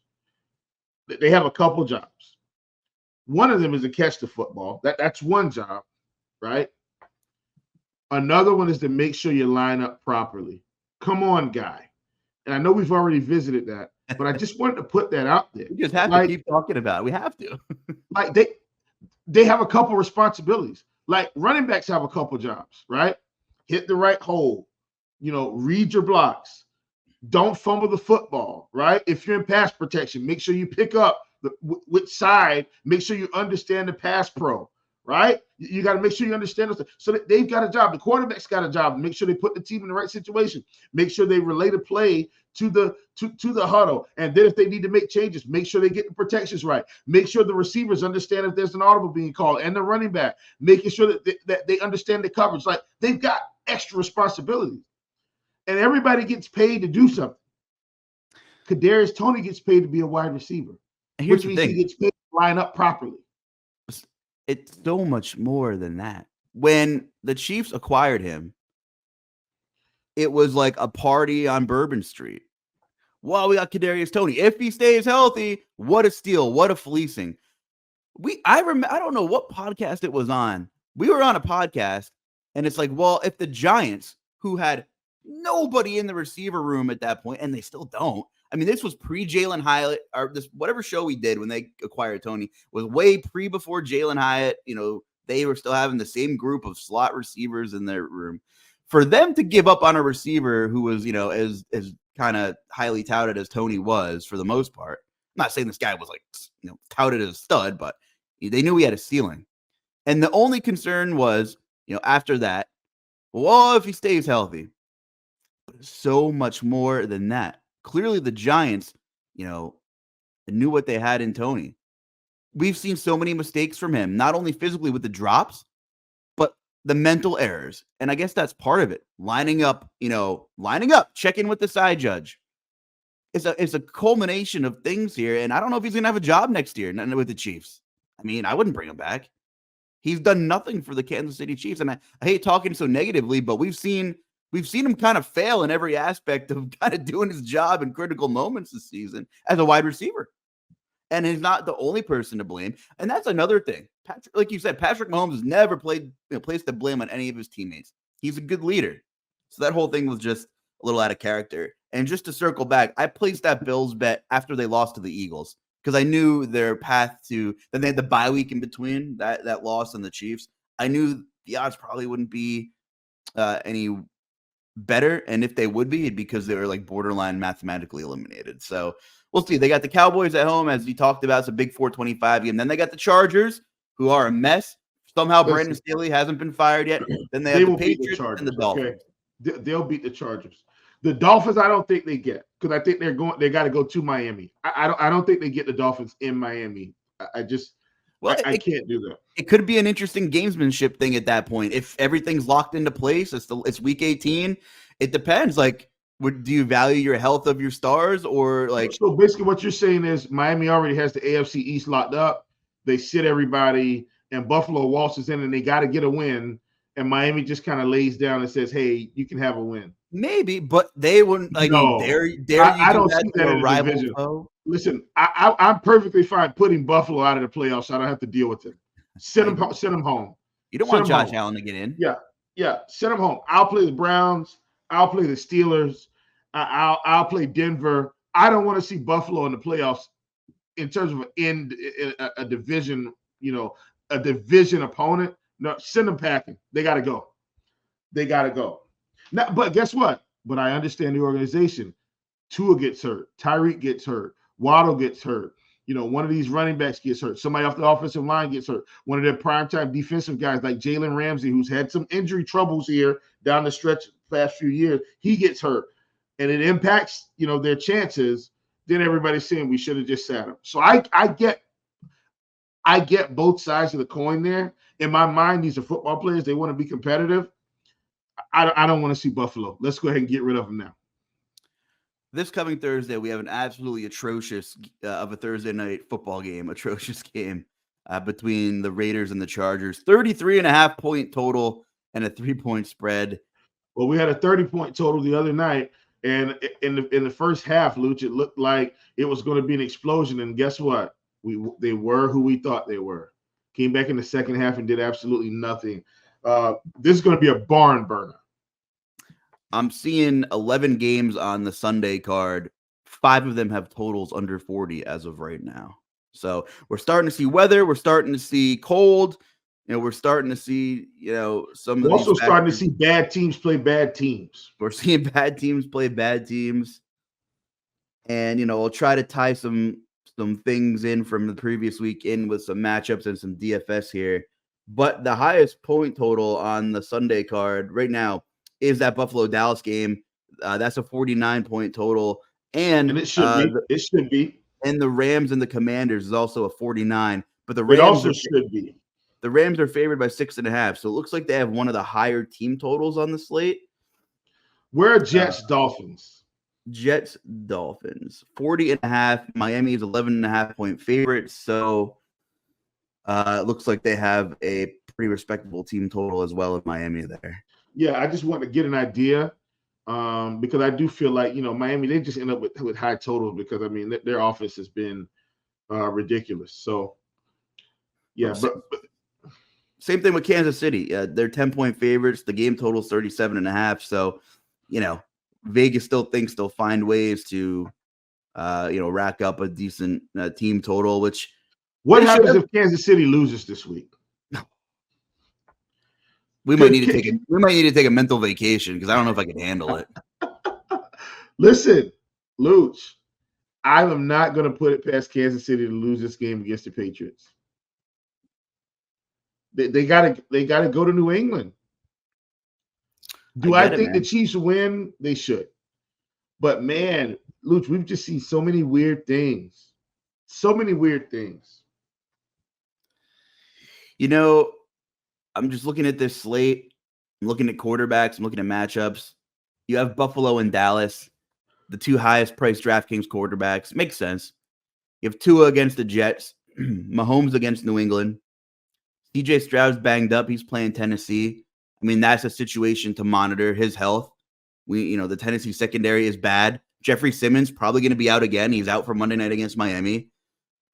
They have a couple jobs. One of them is to catch the football. That's one job, right? Another one is to make sure you line up properly. Come on, guy. And I know we've already visited that, but I just wanted to put that out there. We just have to keep talking about it. We have to. Like, they have a couple responsibilities. Like, running backs have a couple jobs, right? Hit the right hole. Read your blocks. Don't fumble the football, right? If you're in pass protection, make sure you pick up which side. Make sure you understand the pass pro, right? You got to make sure you understand this. So they've got a job. The quarterback's got a job. Make sure they put the team in the right situation. Make sure they relay the play to the huddle. And then if they need to make changes, make sure they get the protections right. Make sure the receivers understand if there's an audible being called, and the running back, making sure that they understand the coverage. Like, they've got extra responsibilities. And everybody gets paid to do something. Kadarius Toney gets paid to be a wide receiver, which means he gets paid to line up properly. It's so much more than that. When the Chiefs acquired him, it was like a party on Bourbon Street. Well, we got Kadarius Toney. If he stays healthy, what a steal, what a fleecing. I don't know what podcast it was on. We were on a podcast, and it's like, well, if the Giants, who had nobody in the receiver room at that point, and they still don't. I mean, this was pre-Jalen Hyatt, or this whatever show we did when they acquired Toney was way before Jalen Hyatt. They were still having the same group of slot receivers in their room. For them to give up on a receiver who was, as kind of highly touted as Toney was for the most part, not saying this guy was like, touted as a stud, but they knew he had a ceiling. And the only concern was, after that, well, if he stays healthy. But so much more than that. Clearly, the Giants, knew what they had in Toney. We've seen so many mistakes from him, not only physically with the drops, but the mental errors. And I guess that's part of it. Lining up, checking with the side judge. It's a culmination of things here. And I don't know if he's going to have a job next year with the Chiefs. I mean, I wouldn't bring him back. He's done nothing for the Kansas City Chiefs. And I hate talking so negatively, but we've seen him kind of fail in every aspect of kind of doing his job in critical moments this season as a wide receiver. And he's not the only person to blame. And that's another thing. Patrick, like you said, Patrick Mahomes has never placed the blame on any of his teammates. He's a good leader. So that whole thing was just a little out of character. And just to circle back, I placed that Bills bet after they lost to the Eagles because I knew their path to – then they had the bye week in between, that loss and the Chiefs. I knew the odds probably wouldn't be any better. And if they would be, it'd because they were like borderline mathematically eliminated. So we'll see. They got the Cowboys at home, as we talked about. It's a big 425 game. Then they got the Chargers, who are a mess. Somehow Brandon Staley hasn't been fired yet. Then they have the Patriots and the Dolphins. Okay? They'll beat the Chargers. The Dolphins, I don't think they get because I think they got to go to Miami. I don't think they get the Dolphins in Miami. I can't do that. It could be an interesting gamesmanship thing at that point. If everything's locked into place, it's week 18. It depends. Like, do you value your health of your stars or like? So basically, what you're saying is Miami already has the AFC East locked up. They sit everybody, and Buffalo waltzes in, and they got to get a win. And Miami just kind of lays down and says, "Hey, you can have a win." Maybe, but they wouldn't. Like, no, I don't see that in a division. Foe? Listen, I'm perfectly fine putting Buffalo out of the playoffs, so I don't have to deal with it. Send them home. You don't want Josh Allen to get in. Yeah. Send them home. I'll play the Browns. I'll play the Steelers. I'll play Denver. I don't want to see Buffalo in the playoffs in terms of a division. A division opponent. No, send them packing. They got to go. Now, but guess what? But I understand the organization. Tua gets hurt. Tyreek gets hurt. Waddle gets hurt. One of these running backs gets hurt. Somebody off the offensive line gets hurt. One of their primetime defensive guys like Jalen Ramsey, who's had some injury troubles here down the stretch the past few years, he gets hurt. And it impacts, their chances. Then everybody's saying we should have just sat him. So I get both sides of the coin there. In my mind, these are football players. They want to be competitive. I don't want to see Buffalo. Let's go ahead and get rid of them now. This coming Thursday, we have an absolutely atrocious of a Thursday night football game, atrocious game between the Raiders and the Chargers. 33.5 point total and a 3-point spread. Well, we had a 30-point total the other night, and in the first half, Luuch, it looked like it was going to be an explosion. And guess what? They were who we thought they were. Came back in the second half and did absolutely nothing. This is going to be a barn burner. I'm seeing 11 games on the Sunday card. 5 of them have totals under 40 as of right now. So we're starting to see weather. We're starting to see cold. We're starting to see, some of we're also starting to see bad teams play bad teams. We're seeing bad teams play bad teams. And, we'll try to tie some things in from the previous week in with some matchups and some DFS here. But the highest point total on the Sunday card right now is that Buffalo-Dallas game. That's a 49-point total. And it should be. And the Rams and the Commanders is also a 49. But the Rams also should be. The Rams are favored by 6.5. So it looks like they have one of the higher team totals on the slate. Where are Jets-Dolphins? Jets-Dolphins. 40.5. Miami is 11.5 point favorite. So it looks like they have a pretty respectable team total as well as Miami there. Yeah, I just want to get an idea because I do feel like, Miami, they just end up with high totals because, their offense has been ridiculous. So, yeah. But same thing with Kansas City. They're 10-point favorites. The game total is 37.5. So, Vegas still thinks they'll find ways to, rack up a decent team total, which. What happens if Kansas City loses this week? We might need to take a mental vacation because I don't know if I can handle it. Listen, Luuch, I am not going to put it past Kansas City to lose this game against the Patriots. They gotta go to New England. Do I think the Chiefs win? They should. But man, Luuch, we've just seen so many weird things. So many weird things. You know, I'm just looking at this slate. I'm looking at quarterbacks. I'm looking at matchups. You have Buffalo and Dallas, the two highest priced DraftKings quarterbacks. Makes sense. You have Tua against the Jets, Mahomes against New England. CJ Stroud's banged up. He's playing Tennessee. I mean, that's a situation to monitor his health. The Tennessee secondary is bad. Jeffrey Simmons probably going to be out again. He's out for Monday night against Miami.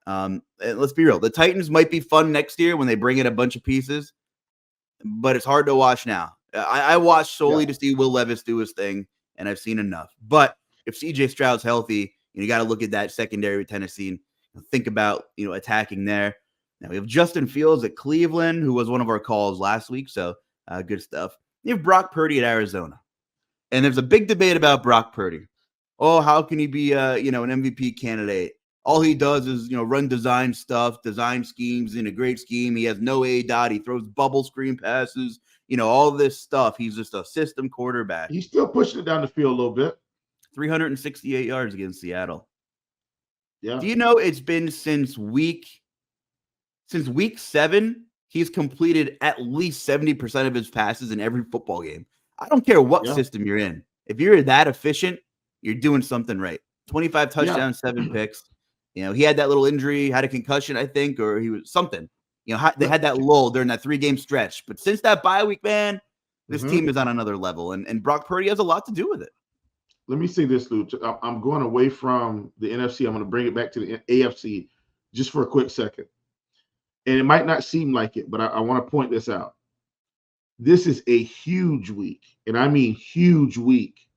Let's be real. The Titans might be fun next year when they bring in a bunch of pieces, but it's hard to watch now. I watched solely to see Will Levis do his thing, and I've seen enough. But if CJ Stroud's healthy, you got to look at that secondary with Tennessee and think about attacking there. Now we have Justin Fields at Cleveland, who was one of our calls last week, so good stuff. You have Brock Purdy at Arizona, and there's a big debate about Brock Purdy. Oh, how can he be an MVP candidate? All he does is run design stuff, design schemes in a great scheme. He has no A-dot. He throws bubble screen passes. All this stuff. He's just a system quarterback. He's still pushing it down the field a little bit. 368 yards against Seattle. Yeah. Do you know it's been since week 7, he's completed at least 70% of his passes in every football game. I don't care what system you're in. If you're that efficient, you're doing something right. 25 touchdowns, 7 picks. He had that little injury, had a concussion, I think, or he was something. They had that lull during that 3-game stretch. But since that bye week, man, this team is on another level. And Brock Purdy has a lot to do with it. Let me say this, Luuch. I'm going away from the NFC. I'm going to bring it back to the AFC just for a quick second. And it might not seem like it, but I want to point this out. This is a huge week, and I mean huge week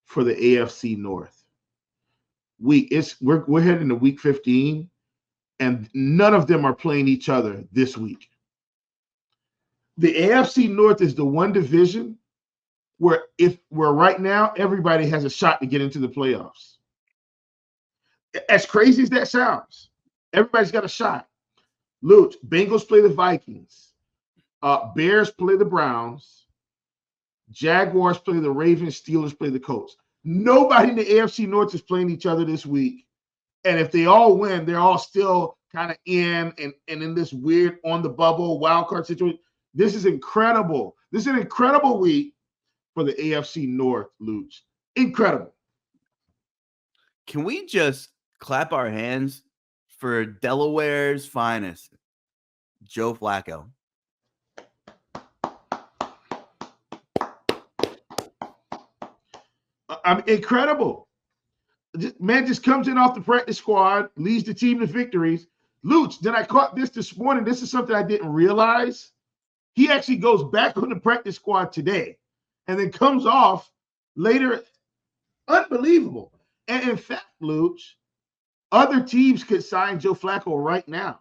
for the AFC North. We're heading into week 15, and none of them are playing each other this week. The AFC North is the one division where right now everybody has a shot to get into the playoffs. As crazy as that sounds, everybody's got a shot. Luuch, Bengals play the Vikings. Bears play the Browns. Jaguars play the Ravens. Steelers play the Colts. Nobody in the AFC North is playing each other this week. And if they all win, they're all still kind of in this weird on the bubble wild card situation. This is incredible. This is an incredible week for the AFC North, Luuch. Incredible. Can we just clap our hands for Delaware's finest, Joe Flacco? Incredible. Man just comes in off the practice squad, leads the team to victories. Luuch, then I caught this morning. This is something I didn't realize. He actually goes back on the practice squad today and then comes off later. Unbelievable. And in fact, Luuch, other teams could sign Joe Flacco right now.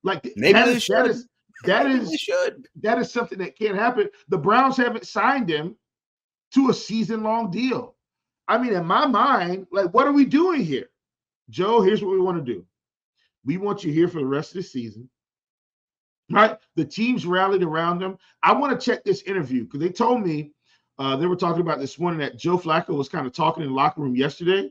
Like maybe they should. That is something that can't happen. The Browns haven't signed him to a season-long deal. I mean, in my mind, like, what are we doing here? Joe, here's what we want to do. We want you here for the rest of the season. Right? The team's rallied around him. I want to check this interview because they told me they were talking about this morning that Joe Flacco was kind of talking in the locker room yesterday,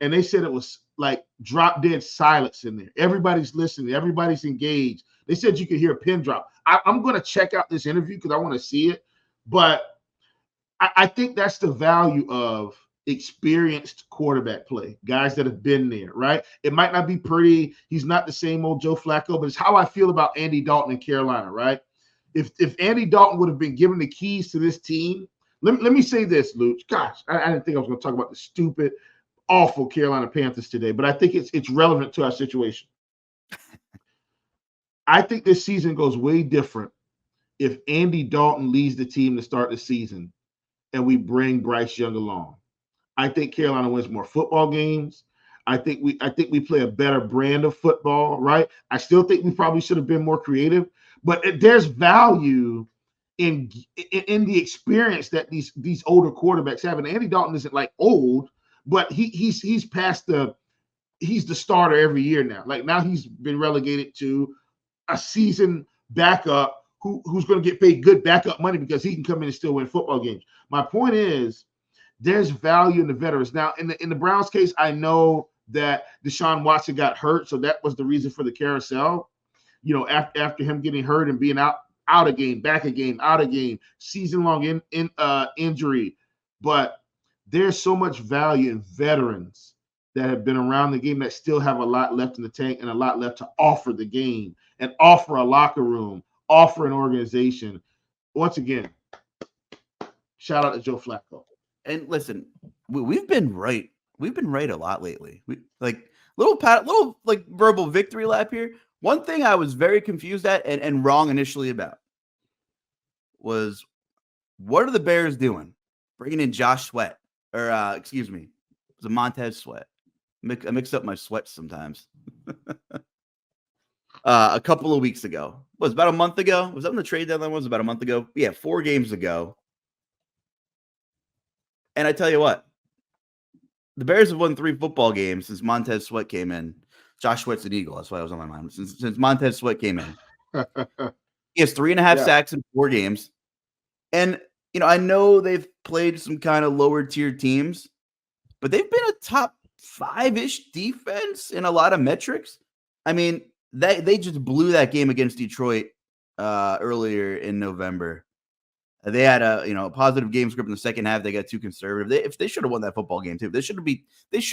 and they said it was like drop dead silence in there. Everybody's listening. Everybody's engaged. They said you could hear a pin drop. I'm going to check out this interview because I want to see it. But I think that's the value of experienced quarterback play, guys that have been there, right? It might not be pretty. He's not the same old Joe Flacco, but it's how I feel about Andy Dalton in Carolina, right? If Andy Dalton would have been given the keys to this team, let me say this, Luuch. Gosh, I didn't think I was going to talk about the stupid, awful Carolina Panthers today, but I think it's relevant to our situation. I think this season goes way different if Andy Dalton leads the team to start the season and we bring Bryce Young along. I think Carolina wins more football games. I think we play a better brand of football, right? I still think we probably should have been more creative, but there's value in the experience that these older quarterbacks have. And Andy Dalton isn't like old, but he's past the he's the starter every year now. Like now he's been relegated to a season backup who's going to get paid good backup money because he can come in and still win football games. My point is there's value in the veterans. Now in the Browns case, I know that Deshaun Watson got hurt, so that was the reason for the carousel. After him getting hurt and being out a game, back a game, out a game, season-long injury. But there's so much value in veterans that have been around the game that still have a lot left in the tank and a lot left to offer the game and offer a locker room, offer an organization. Once again, shout out to Joe Flacco. And listen, we've been right. We've been right a lot lately. We like little like verbal victory lap here. One thing I was very confused at and wrong initially about was what are the Bears doing? Bringing in Josh Sweat or excuse me, it was a Montez Sweat. I mix up my sweats sometimes. A couple of weeks ago. Was about a month ago? Was that when the trade deadline was? About a month ago? Yeah, 4 games ago. And I tell you what, the Bears have won 3 football games since Montez Sweat came in. Josh Sweat's an Eagle. That's why I was on my mind. Since Montez Sweat came in. He has 3.5 sacks in 4 games. And, I know they've played some kind of lower tier teams, but they've been a top 5-ish defense in a lot of metrics. I mean, they just blew that game against Detroit earlier in November. They had a positive game script in the second half. They got too conservative. If they should have won that football game too. They should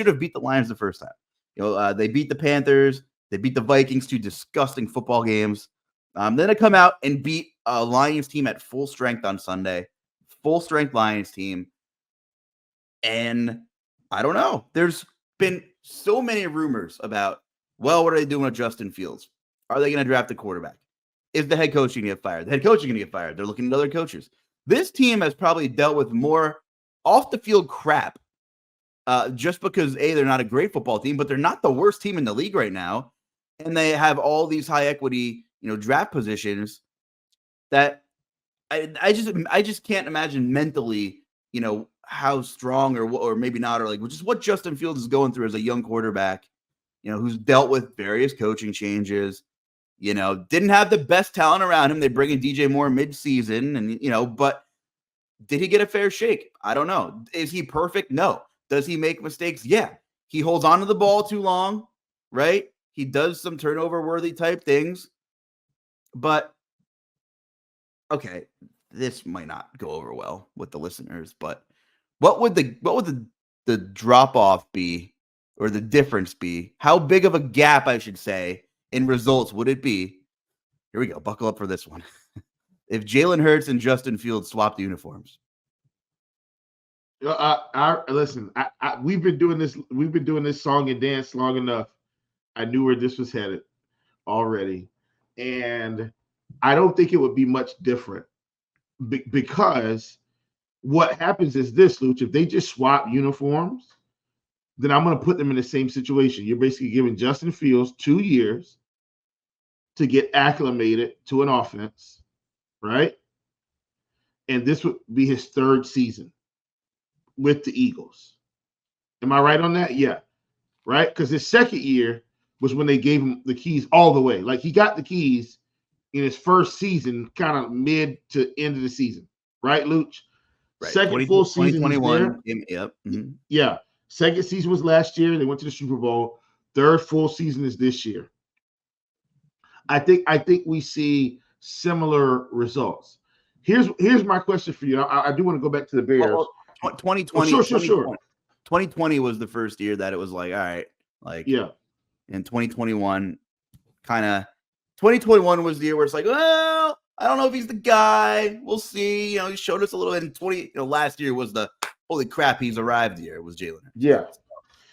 have beat the Lions the first time. They beat the Panthers. They beat the Vikings, 2 disgusting football games. Then they come out and beat a Lions team at full strength on Sunday. Full strength Lions team. And I don't know. There's been so many rumors about, what are they doing with Justin Fields? Are they going to draft a quarterback? Is the head coach going to get fired? The head coach is going to get fired. They're looking at other coaches. This team has probably dealt with more off-the-field crap just because, A, they're not a great football team, but they're not the worst team in the league right now. And they have all these high-equity, draft positions that I just can't imagine mentally, how strong or maybe not, or like just what Justin Fields is going through as a young quarterback, who's dealt with various coaching changes, didn't have the best talent around him. They bring in DJ Moore mid-season and, but did he get a fair shake? I don't know. Is he perfect? No. Does he make mistakes? Yeah. He holds on to the ball too long, right? He does some turnover-worthy type things, but okay, this might not go over well with the listeners, but what would the drop off be, or the difference be? How big of a gap, I should say, in results would it be? Here we go. Buckle up for this one. If Jalen Hurts and Justin Fields swapped uniforms. Listen. We've been doing this. We've been doing this song and dance long enough. I knew where this was headed already, and I don't think it would be much different because what happens is this, Luuch. If they just swap uniforms, then I'm going to put them in the same situation. You're basically giving Justin Fields 2 years to get acclimated to an offense, right? And this would be his 3rd season with the Eagles. Am I right on that? Yeah. Right? Because his 2nd year was when they gave him the keys all the way. Like he got the keys in his 1st season, kind of mid to end of the season. Right, Luuch? Right. 2nd full season. 2021. Yep. Mm-hmm. Yeah. 2nd season was last year. They went to the Super Bowl. 3rd full season is this year. I think we see similar results. Here's my question for you. I do want to go back to the Bears. Well, 2020. Oh, sure. 2020 was the first year that it was like, all right, like yeah. In 2021, 2021 was the year where it's like, well, I don't know if he's the guy. We'll see. He showed us a little. And last year was the holy crap, he's arrived year. It was Jalen. Yeah.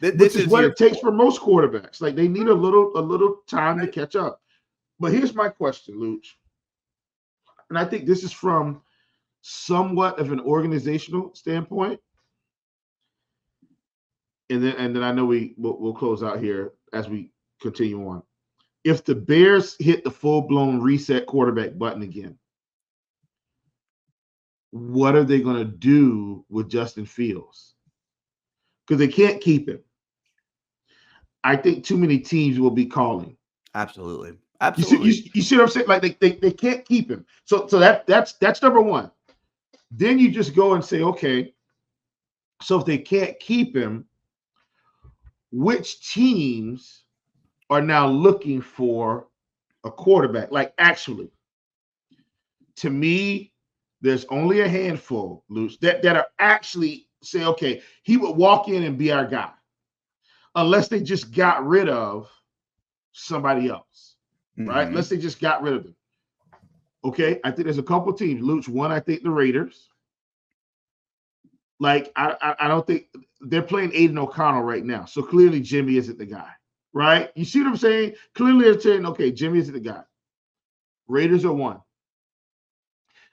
This is what it takes for most quarterbacks. Like they need a little time to catch up. But here's my question, Luuch. And I think this is from somewhat of an organizational standpoint. And then I know we'll close out here as we continue on. If the Bears hit the full-blown reset quarterback button again, what are they going to do with Justin Fields? Because they can't keep him. I think too many teams will be calling. Absolutely. You see what I'm saying? Like they can't keep him. So that's number one. Then you just go and say, okay, so if they can't keep him, which teams are now looking for a quarterback? Like, actually, to me, there's only a handful, Luuch, that are actually say, okay, he would walk in and be our guy, unless they just got rid of somebody else, right? Unless they just got rid of him. Okay, I think there's a couple teams. Luuch, one, I think the Raiders. Like, I don't think they're playing Aiden O'Connell right now. So clearly Jimmy isn't the guy, right? You see what I'm saying? Clearly they're saying, okay, Jimmy isn't the guy. Raiders are one.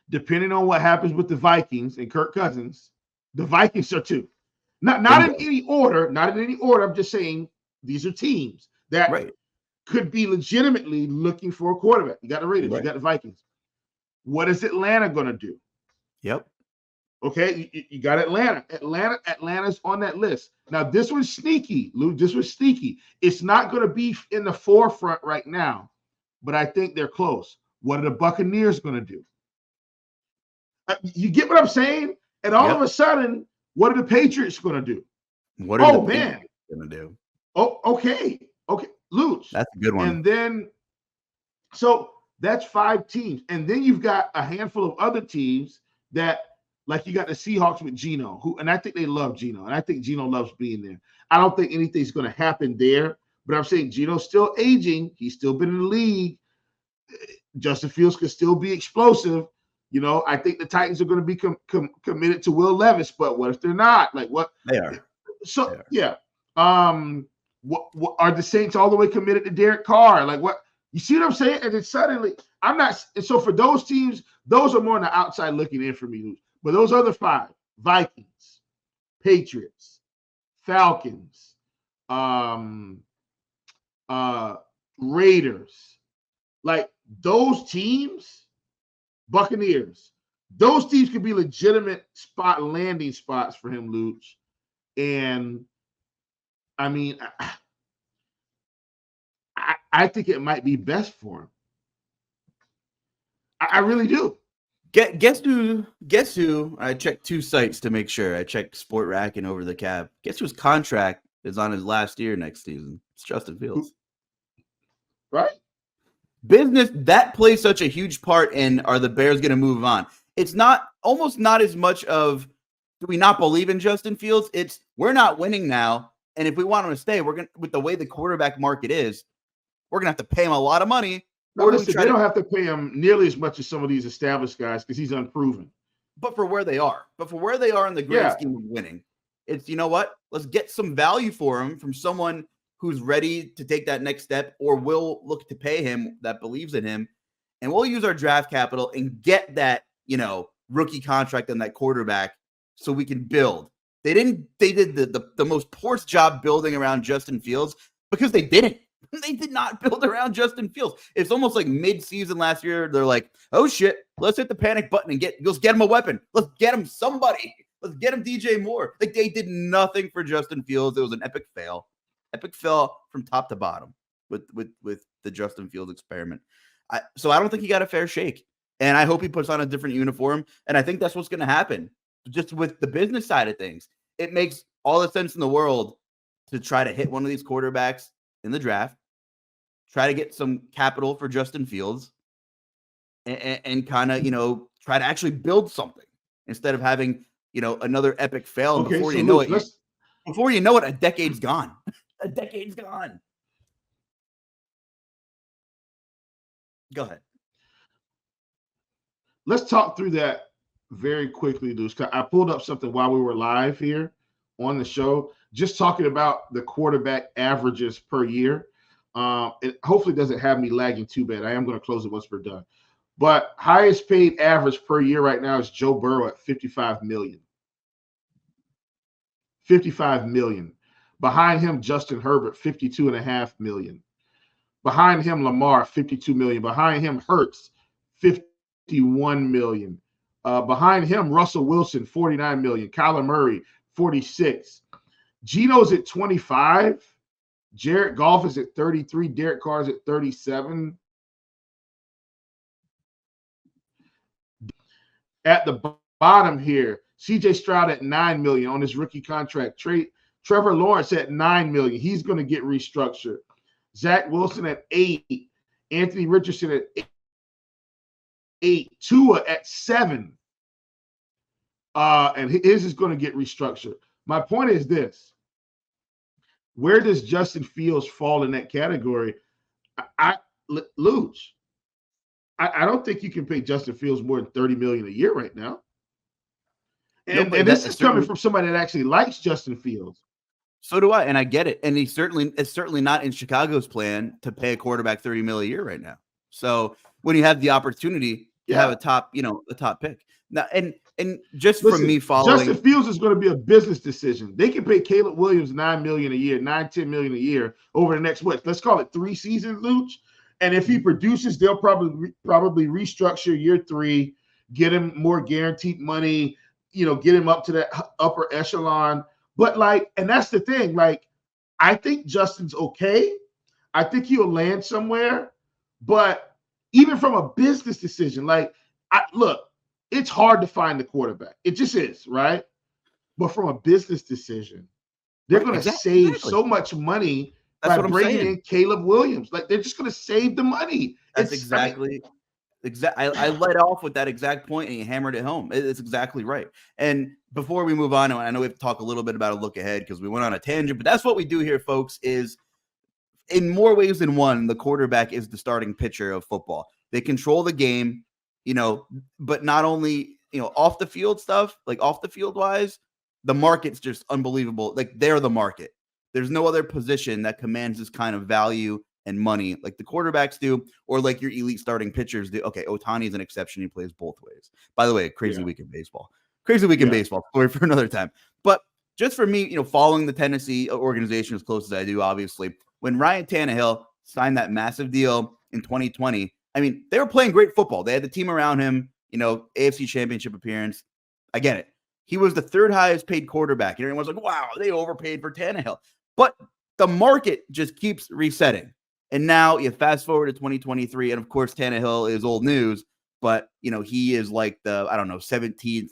Depending on what happens with the Vikings and Kirk Cousins, the Vikings are two. Not in any order, not in any order. I'm just saying these are teams that could be legitimately looking for a quarterback. You got the Raiders, you got the Vikings. What is Atlanta going to do? Yep. Okay, you got Atlanta. Atlanta's on that list. Now, this one's sneaky, Lou. This was sneaky. It's not going to be in the forefront right now, but I think they're close. What are the Buccaneers going to do? You get what I'm saying? And all of a sudden, what are the Patriots going to do? What are the Patriots going to do? Oh, okay. Luuch. That's a good one. And then, so that's 5 teams. And then you've got a handful of other teams that, like, you got the Seahawks with Geno, and I think they love Geno, and I think Geno loves being there. I don't think anything's going to happen there, but I'm saying Geno's still aging. He's still been in the league. Justin Fields could still be explosive. You know, I think the Titans are going to be committed to Will Levis, but what if they're not? Like, what? They are. So, yeah. What are the Saints all the way committed to Derek Carr? Like, what? You see what I'm saying? And then suddenly, I'm not. And so for those teams, those are more on the outside looking in for me. But those other 5, Vikings, Patriots, Falcons, Raiders, like those teams, Buccaneers, those teams could be legitimate landing spots for him, Luuch. And I mean, I think it might be best for him. I really do. Guess who? I checked 2 sites to make sure. I checked Sport Rack and Over the Cap. Guess whose contract is on his last year next season? It's Justin Fields. Right? Business, that plays such a huge part in, are the Bears going to move on? It's almost not as much of, do we not believe in Justin Fields? It's, we're not winning now. And if we want him to stay, with the way the quarterback market is, we're going to have to pay him a lot of money. Now, listen, they don't have to pay him nearly as much as some of these established guys because he's unproven. But for where they are. In the grand scheme of winning, it's, you know what? Let's get some value for him from someone who's ready to take that next step or will look to pay him, that believes in him. And we'll use our draft capital and get that, rookie contract on that quarterback so we can build. They did the most poor job building around Justin Fields because they didn't. They did not build around Justin Fields. It's almost like mid-season last year. They're like, oh, shit, let's hit the panic button and let's get him a weapon. Let's get him somebody. Let's get him DJ Moore. Like, they did nothing for Justin Fields. It was an epic fail. Epic fail from top to bottom with the Justin Fields experiment. So I don't think he got a fair shake. And I hope he puts on a different uniform. And I think that's what's going to happen. Just with the business side of things, it makes all the sense in the world to try to hit one of these quarterbacks in the draft, try to get some capital for Justin Fields, and kind of, try to actually build something instead of having, another epic fail. Okay, before you know it, a decade's gone. A decade's gone. Go ahead. Let's talk through that very quickly, Luuch. I pulled up something while we were live here on the show, just talking about the quarterback averages per year. It hopefully doesn't have me lagging too bad. I am going to close it once we're done. But highest paid average per year right now is Joe Burrow at $55 million. $55 million. Behind him, Justin Herbert, $52.5 million. Behind him, Lamar, $52 million. Behind him, Hurts, $51 million. Behind him, Russell Wilson, $49 million. Kyler Murray, $46 million. Geno's at $25 million. Jared Goff is at 33. Derek Carr is at 37. At the bottom here, CJ Stroud at $9 million on his rookie contract. Trevor Lawrence at $9 million. He's going to get restructured. Zach Wilson at 8. Anthony Richardson at 8. Tua at 7. And his is going to get restructured. My point is this. Where does Justin Fields fall in that category? Luuch, I don't think you can pay Justin Fields more than $30 million a year right now. And this is coming from somebody that actually likes Justin Fields. So do I, and I get it. And it's certainly not in Chicago's plan to pay a quarterback $30 million a year right now. So when you have the opportunity to have a top pick now, and just from me following, Justin Fields is going to be a business decision. They can pay Caleb Williams $9 million a year, $10 million a year over the next let's call it 3 seasons, Luuch. And if he produces, they'll probably restructure year 3, get him more guaranteed money, get him up to that upper echelon. But and that's the thing. I think Justin's okay. I think he'll land somewhere. But even from a business decision, it's hard to find the quarterback. It just is, right? But from a business decision, they're going to save so much money. That's by bringing in Caleb Williams. They're just going to save the money. That's exactly. I led off with that exact point, and you hammered it home. It's exactly right. And before we move on, I know we have to talk a little bit about a look ahead because we went on a tangent, but that's what we do here, folks, is in more ways than one, the quarterback is the starting pitcher of football. They control the game, but not only, off the field stuff, off the field wise, the market's just unbelievable. They're the market. There's no other position that commands this kind of value and money like the quarterbacks do, or like your elite starting pitchers do. Okay, Toney is an exception. He plays both ways. By the way, crazy week in baseball. Crazy week in baseball. Story for another time. But just for me, following the Tennessee organization as close as I do, obviously, when Ryan Tannehill signed that massive deal in 2020, they were playing great football. They had the team around him, AFC Championship appearance. I get it. He was the 3rd highest paid quarterback. And everyone's like, wow, they overpaid for Tannehill. But the market just keeps resetting. And now you fast forward to 2023, and of course, Tannehill is old news, but, he is like the, 17th,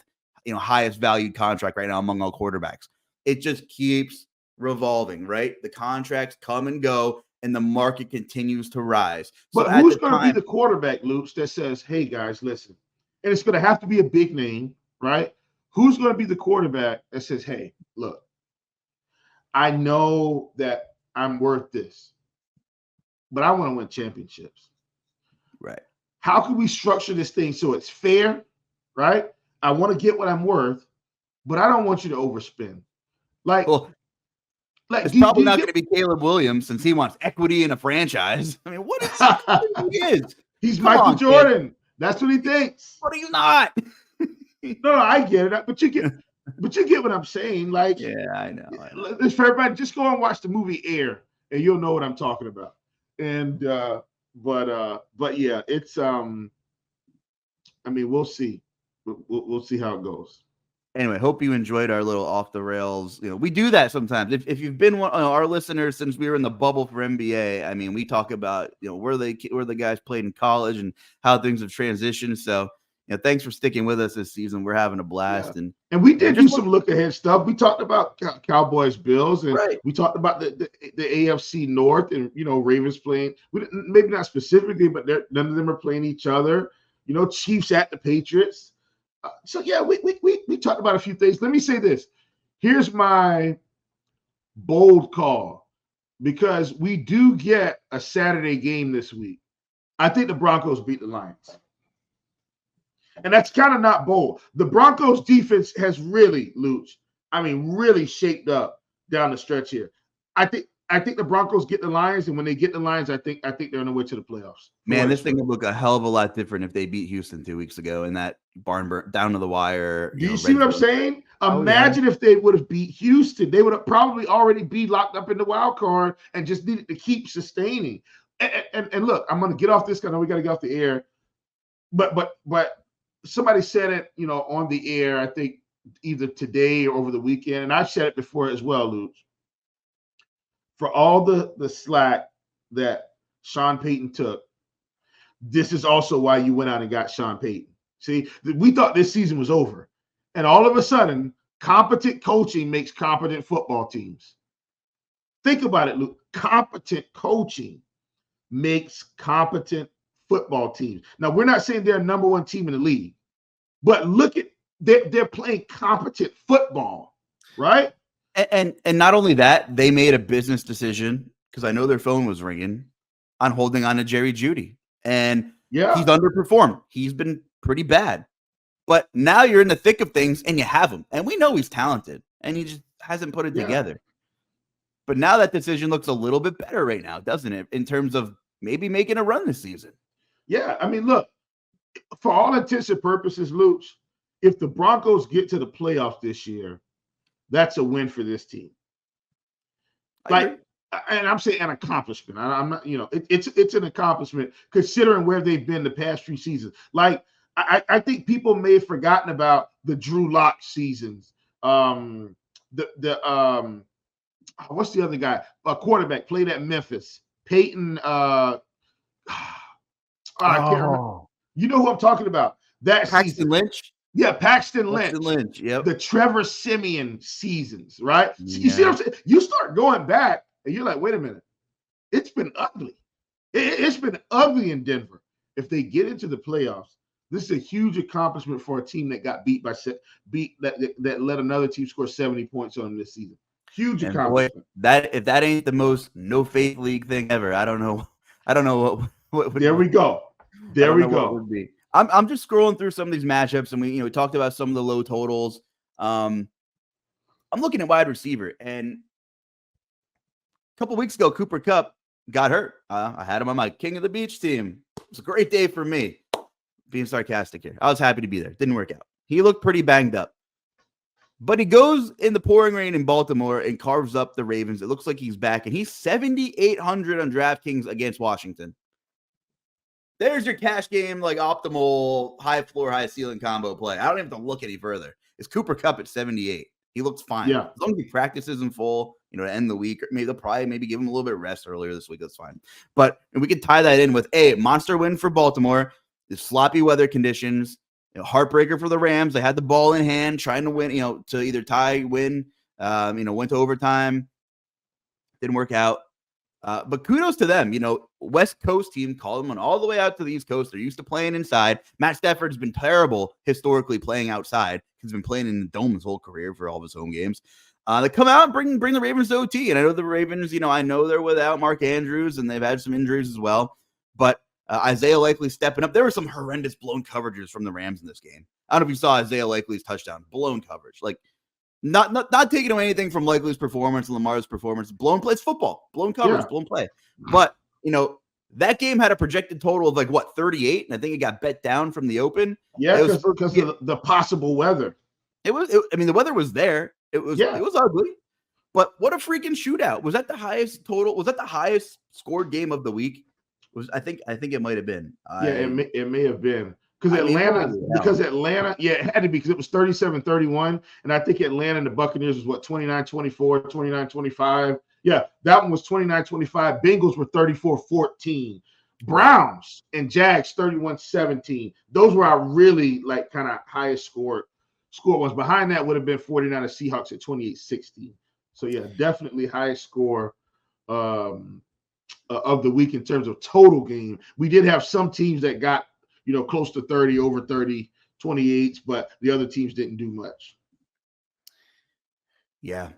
highest valued contract right now among all quarterbacks. It just keeps revolving, right? The contracts come and go, and the market continues to rise. But who's going to be the quarterback, Luuch, that says, hey, guys, listen, and it's going to have to be a big name, right? Who's going to be the quarterback that says, hey, look, I know that I'm worth this, but I want to win championships. Right. How can we structure this thing so it's fair, right? I want to get what I'm worth, but I don't want you to overspend. It's probably not going to be Caleb Williams since he wants equity in a franchise. What is he is? He's Michael Jordan. Kid. That's what he thinks. But he's not. No, I get it. But you get what I'm saying. Yeah, I know. For everybody, just go and watch the movie Air, and you'll know what I'm talking about. And but yeah, it's we'll see. We'll see how it goes. Anyway, hope you enjoyed our little off the rails. We do that sometimes. If you've been one our listeners since we were in the bubble for NBA, we talk about where the guys played in college and how things have transitioned. So thanks for sticking with us this season. We're having a blast, and we did do some look ahead stuff. We talked about Cowboys, Bills, and we talked about the AFC North, and Ravens playing. Maybe not specifically, but none of them are playing each other. Chiefs at the Patriots. So yeah, we talked about a few things. Let me say this. Here's my bold call, because we do get a Saturday game this week. I think the Broncos beat the Lions. And that's kind of not bold. The Broncos defense has really, Luuch, really shaped up down the stretch here. I think the Broncos get the Lions, and when they get the Lions, I think they're on the way to the playoffs. Man, this thing would look a hell of a lot different if they beat Houston 2 weeks ago in that barn burn down to the wire. Do you see what I'm saying? Imagine if they would have beat Houston. They would have probably already be locked up in the wild card and just needed to keep sustaining. And look, I'm going to get off this because I know we got to get off the air. But somebody said it, on the air, I think either today or over the weekend, and I've said it before as well, Luuch. for all the slack that Sean Payton took, this is also why you went out and got Sean Payton. See, we thought this season was over. And all of a sudden, competent coaching makes competent football teams. Think about it, Luke. Competent coaching makes competent football teams. Now, we're not saying they're number one team in the league, but look at they're playing competent football, right? And not only that, they made a business decision, because I know their phone was ringing, on holding on to Jerry Jeudy. And he's underperformed. He's been pretty bad. But now you're in the thick of things and you have him. And we know he's talented and he just hasn't put it together. But now that decision looks a little bit better right now, doesn't it? In terms of maybe making a run this season. Yeah. I mean, look, for all intents and purposes, Luuch, if the Broncos get to the playoffs this year, that's a win for this team. And I'm saying an accomplishment. I'm not, it's an accomplishment considering where they've been the past 3 seasons. Like, I think people may have forgotten about the Drew Lock seasons. What's the other guy? A quarterback played at Memphis. Peyton. I can't remember. You know who I'm talking about? That Paxton season. Lynch. Yeah, Paxton Lynch. Yep. The Trevor Siemian seasons, right? Yeah. You see what I'm saying? You start going back, and you're like, wait a minute. It's been ugly. It's been ugly in Denver. If they get into the playoffs, this is a huge accomplishment for a team that got beat that let another team score 70 points on them this season. Huge accomplishment. Boy, if that ain't the most no faith league thing ever, I don't know what would There we go. There we go. What would be. I'm just scrolling through some of these matchups, and we talked about some of the low totals. I'm looking at wide receiver, and a couple weeks ago, Cooper Kupp got hurt. I had him on my King of the Beach team. It was a great day for me. Being sarcastic here. I was happy to be there. Didn't work out. He looked pretty banged up. But he goes in the pouring rain in Baltimore and carves up the Ravens. It looks like he's back, and he's 7,800 on DraftKings against Washington. There's your cash game, like optimal high floor, high ceiling combo play. I don't even have to look any further. It's Cooper Kupp at 78. He looks fine. Yeah. As long as he practices in full, to end the week, or maybe they'll probably give him a little bit of rest earlier this week. That's fine. But we could tie that in with a monster win for Baltimore, the sloppy weather conditions, heartbreaker for the Rams. They had the ball in hand, trying to win, to either tie, win, went to overtime. Didn't work out. But kudos to them. West Coast team called them all the way out to the East Coast. They're used to playing inside. Matt Stafford's been terrible historically playing outside. He's been playing in the dome his whole career for all of his home games. They come out and bring the Ravens to OT. And I know the Ravens, I know they're without Mark Andrews, and they've had some injuries as well. But Isaiah Likely stepping up. There were some horrendous blown coverages from the Rams in this game. I don't know if you saw Isaiah Likely's touchdown. Blown coverage. Like, not taking away anything from Likely's performance and Lamar's performance. Blown play. It's football. Blown coverage. Blown play. But, that game had a projected total of 38, and I think it got bet down from the open. Yeah, because of the possible weather. The weather was there. It was ugly. But what a freaking shootout. Was that the highest total? Was that the highest scored game of the week? I think it might have been. It may have been. Because Atlanta, it had to be, because it was 37-31. And I think Atlanta and the Buccaneers was 29-24, 29-25. Yeah, that one was 29-25. Bengals were 34-14. Browns and Jags 31-17. Those were our really kind of highest score ones. Behind that would have been 49 Seahawks at 28-16. So yeah, definitely highest score of the week in terms of total game. We did have some teams that got close to 30, over 30, 28s, but the other teams didn't do much. Yeah.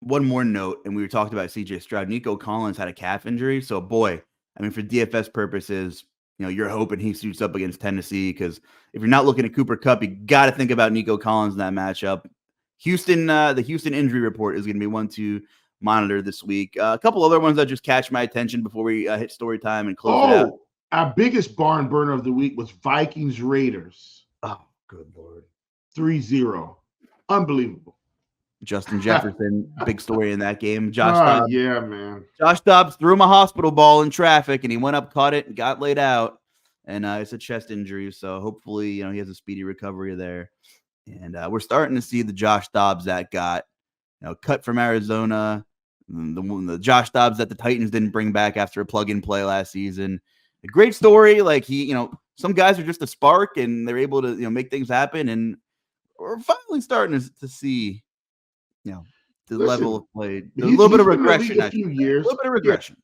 One more note, and we were talking about CJ Stroud. Nico Collins had a calf injury. So, boy, for DFS purposes, you're hoping he suits up against Tennessee, because if you're not looking at Cooper Kupp, you got to think about Nico Collins in that matchup. The Houston injury report is going to be one to monitor this week. A couple other ones that just catch my attention before we hit story time and close it out. Our biggest barn burner of the week was Vikings Raiders. Oh, good Lord. 3-0. Unbelievable. Justin Jefferson, big story in that game. Josh Dobbs. Yeah, man. Josh Dobbs threw him a hospital ball in traffic, and he went up, caught it, and got laid out. And it's a chest injury, so hopefully, he has a speedy recovery there. And we're starting to see the Josh Dobbs that got, cut from Arizona, the Josh Dobbs that the Titans didn't bring back after a plug-and-play last season. A great story. Like some guys are just a spark, and they're able to make things happen. And we're finally starting to see the level of play, a little bit of regression. A few years, a little bit of regression.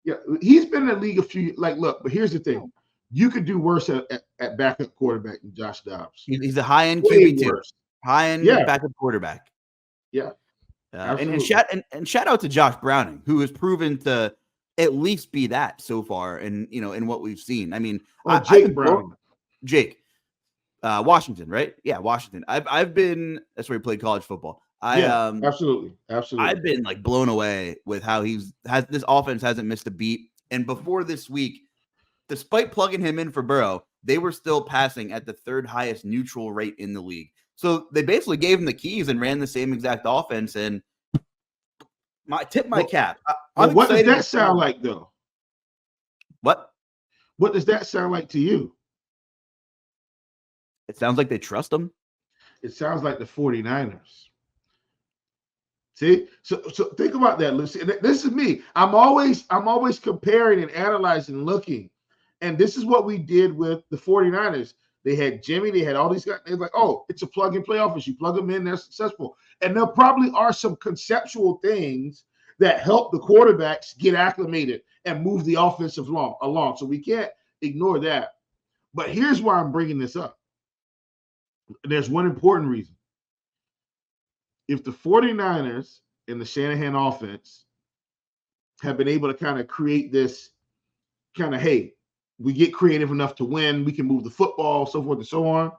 Yeah, he's been in the league a few. Like, look, but here's the thing: you could do worse at backup quarterback than Josh Dobbs. He's a high-end QB2, high-end backup quarterback. Yeah, and shout out to Josh Browning, who has proven to at least be that so far, and in what we've seen. I mean, Jake Washington, right? Yeah, Washington. I've been that's where he played college football. Absolutely. I've been like blown away with how this offense hasn't missed a beat. And before this week, despite plugging him in for Burrow, they were still passing at the third highest neutral rate in the league. So they basically gave him the keys and ran the same exact offense. And my cap. What does that sound like, though? What does that sound like to you? It sounds like they trust him. It sounds like the 49ers. See, so think about that, Lucy. This is me. I'm always comparing and analyzing and looking. And this is what we did with the 49ers. They had Jimmy, they had all these guys. They're like, oh, it's a plug and play offense. You plug them in, they're successful. And there probably are some conceptual things that help the quarterbacks get acclimated and move the offensive along. So we can't ignore that. But here's why I'm bringing this up. There's one important reason. If the 49ers and the Shanahan offense have been able to kind of create this kind of, hey, we get creative enough to win, we can move the football, so forth and so on,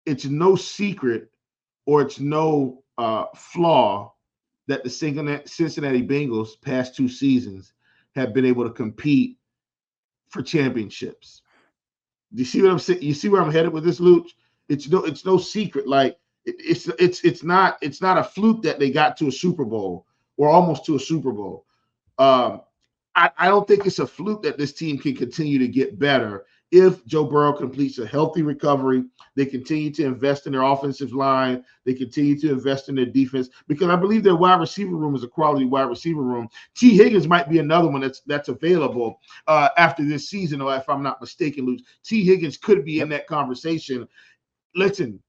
it's no secret or it's no flaw that the Cincinnati Bengals past 2 seasons have been able to compete for championships. Do you see what I'm saying? You see where I'm headed with this, Luuch? It's no secret. Like, it's not a fluke that they got to a Super Bowl or almost to a Super Bowl. I don't think it's a fluke that this team can continue to get better if Joe Burrow completes a healthy recovery. They continue to invest in their offensive line. They continue to invest in their defense, because I believe their wide receiver room is a quality wide receiver room. T. Higgins might be another one that's available after this season, or if I'm not mistaken, Luke. T. Higgins could be in that conversation. Listen,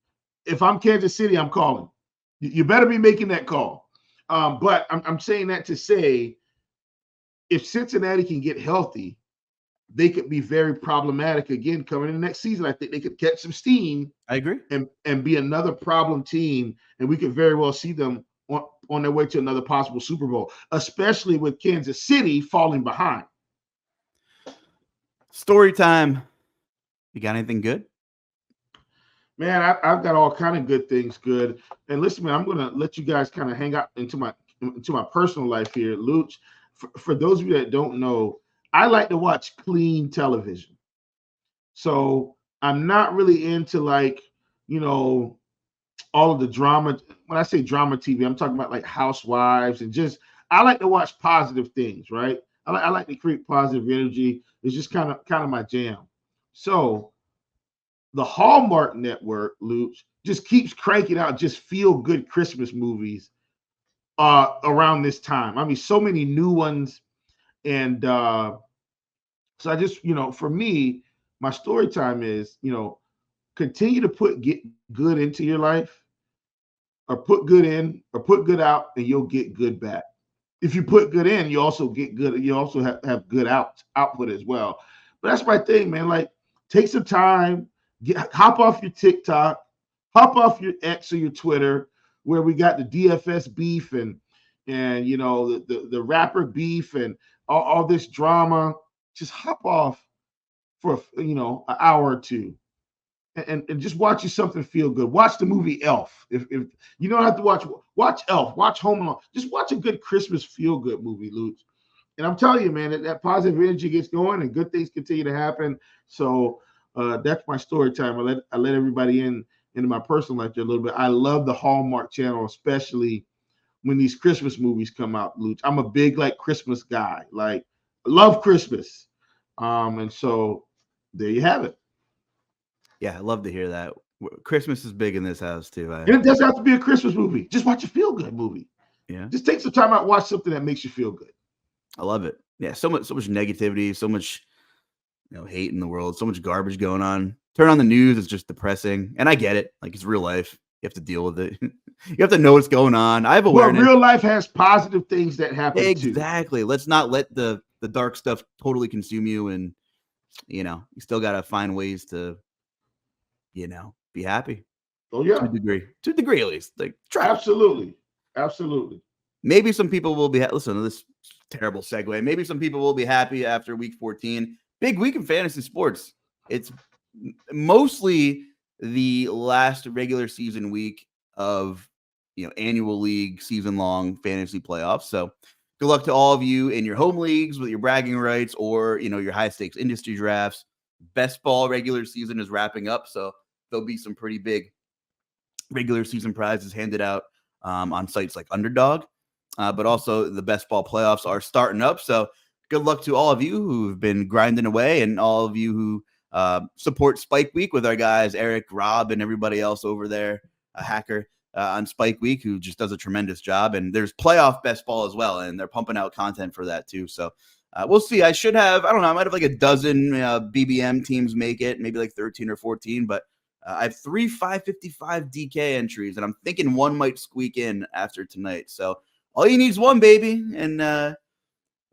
if I'm Kansas City, I'm calling. You better be making that call. But I'm saying that to say, if Cincinnati can get healthy, they could be very problematic again coming in the next season. I think they could catch some steam. I agree. And be another problem team, and we could very well see them on their way to another possible Super Bowl, especially with Kansas City falling behind. Story time. You got anything good? Man, I've got all kind of good things good. And listen, man, I'm going to let you guys kind of hang out into my personal life here. Luuch, for those of you that don't know, I like to watch clean television. So I'm not really into all of the drama. When I say drama TV, I'm talking about like Housewives and I like to watch positive things, right? I like to create positive energy. It's just kind of my jam. So the Hallmark Network, Luuch, just keeps cranking out just feel-good Christmas movies around this time. I mean, so many new ones. And so I just, for me, my story time is, continue to get good into your life, or put good in or put good out, and you'll get good back. If you put good in, you also get good. You also have good output as well. But that's my thing, man. Like, take some time, hop off your TikTok, hop off your X or your Twitter, where we got the DFS beef and the rapper beef and all this drama. Just hop off for an hour or two, and just watch you something feel good. Watch the movie Elf. If you don't have to watch Elf, watch Home Alone. Just watch a good Christmas feel good movie, Luuch. And I'm telling you, man, that positive energy gets going and good things continue to happen. So that's my story time. I let everybody into my personal life there a little bit. I love the Hallmark Channel, especially when these Christmas movies come out, Luuch. I'm a big Christmas guy. I love Christmas. And so there you have it. Yeah, I love to hear that. Christmas is big in this house too. And it doesn't have to be a Christmas movie. Just watch a feel-good movie. Yeah. Just take some time out, watch something that makes you feel good. I love it. Yeah, so much negativity, so much hate in the world, so much garbage going on. Turn on the news, it's just depressing. And I get it. Like, it's real life. You have to deal with it. You have to know what's going on. I have Well, awareness. real life has positive things that happen too. Exactly. Let's not let the dark stuff totally consume you, and you still got to find ways to be happy. Oh yeah, To a degree at least. Like, try. Absolutely. Maybe some people will be listen to this terrible segue. Maybe some people will be happy after week 14. Big week in fantasy sports. It's mostly the last regular season week of annual league season long fantasy playoffs. So good luck to all of you in your home leagues with your bragging rights or your high stakes industry drafts. Best ball regular season is wrapping up, so there'll be some pretty big regular season prizes handed out on sites like Underdog. But also the best ball playoffs are starting up. So good luck to all of you who've been grinding away, and all of you who support Spike Week with our guys, Eric, Rob, and everybody else over there, a hacker on Spike Week who just does a tremendous job. And there's playoff best ball as well, and they're pumping out content for that too. So we'll see. I should have, I don't know, I might have like a dozen BBM teams make it, maybe like 13 or 14, but I have 3 555 DK entries, and I'm thinking one might squeak in after tonight. So all you need is one, baby, and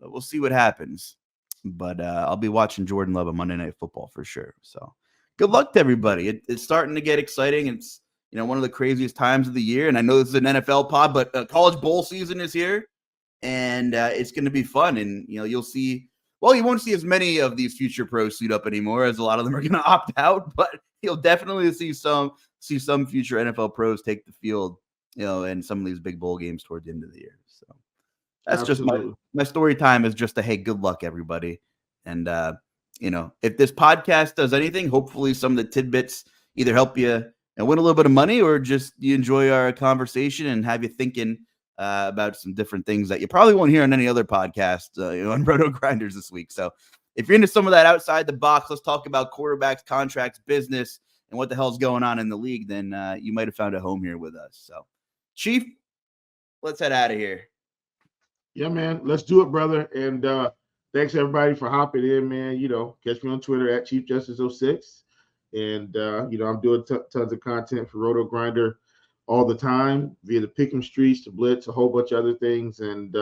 we'll see what happens. But I'll be watching Jordan Love on Monday Night Football for sure. So good luck to everybody. It's starting to get exciting. It's one of the craziest times of the year, and I know this is an NFL pod, but college bowl season is here, and it's going to be fun. And you'll see. Well, you won't see as many of these future pros suit up anymore, as a lot of them are going to opt out. But you'll definitely see some future NFL pros take the field, in some of these big bowl games toward the end of the year. So that's Absolutely. just my story time is just hey, good luck, everybody. And if this podcast does anything, hopefully some of the tidbits either help you and win a little bit of money, or just you enjoy our conversation and have you thinking about some different things that you probably won't hear on any other podcast on RotoGrinders this week. So if you're into some of that outside the box, let's talk about quarterbacks, contracts, business, and what the hell's going on in the league, then you might have found a home here with us. So, Chief, let's head out of here. Yeah, man. Let's do it, brother. And thanks, everybody, for hopping in, man. Catch me on Twitter at ChiefJustice06. And, I'm doing tons of content for RotoGrinder all the time via the Pick'em Streets, the Blitz, a whole bunch of other things. And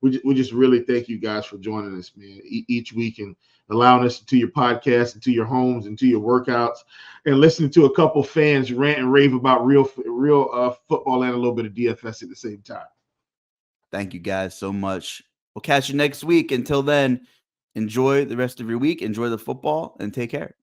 we just really thank you guys for joining us, man, each week, and allowing us to your podcast and to your homes and to your workouts, and listening to a couple fans rant and rave about real football and a little bit of DFS at the same time. Thank you guys so much. We'll catch you next week. Until then, enjoy the rest of your week. Enjoy the football and take care.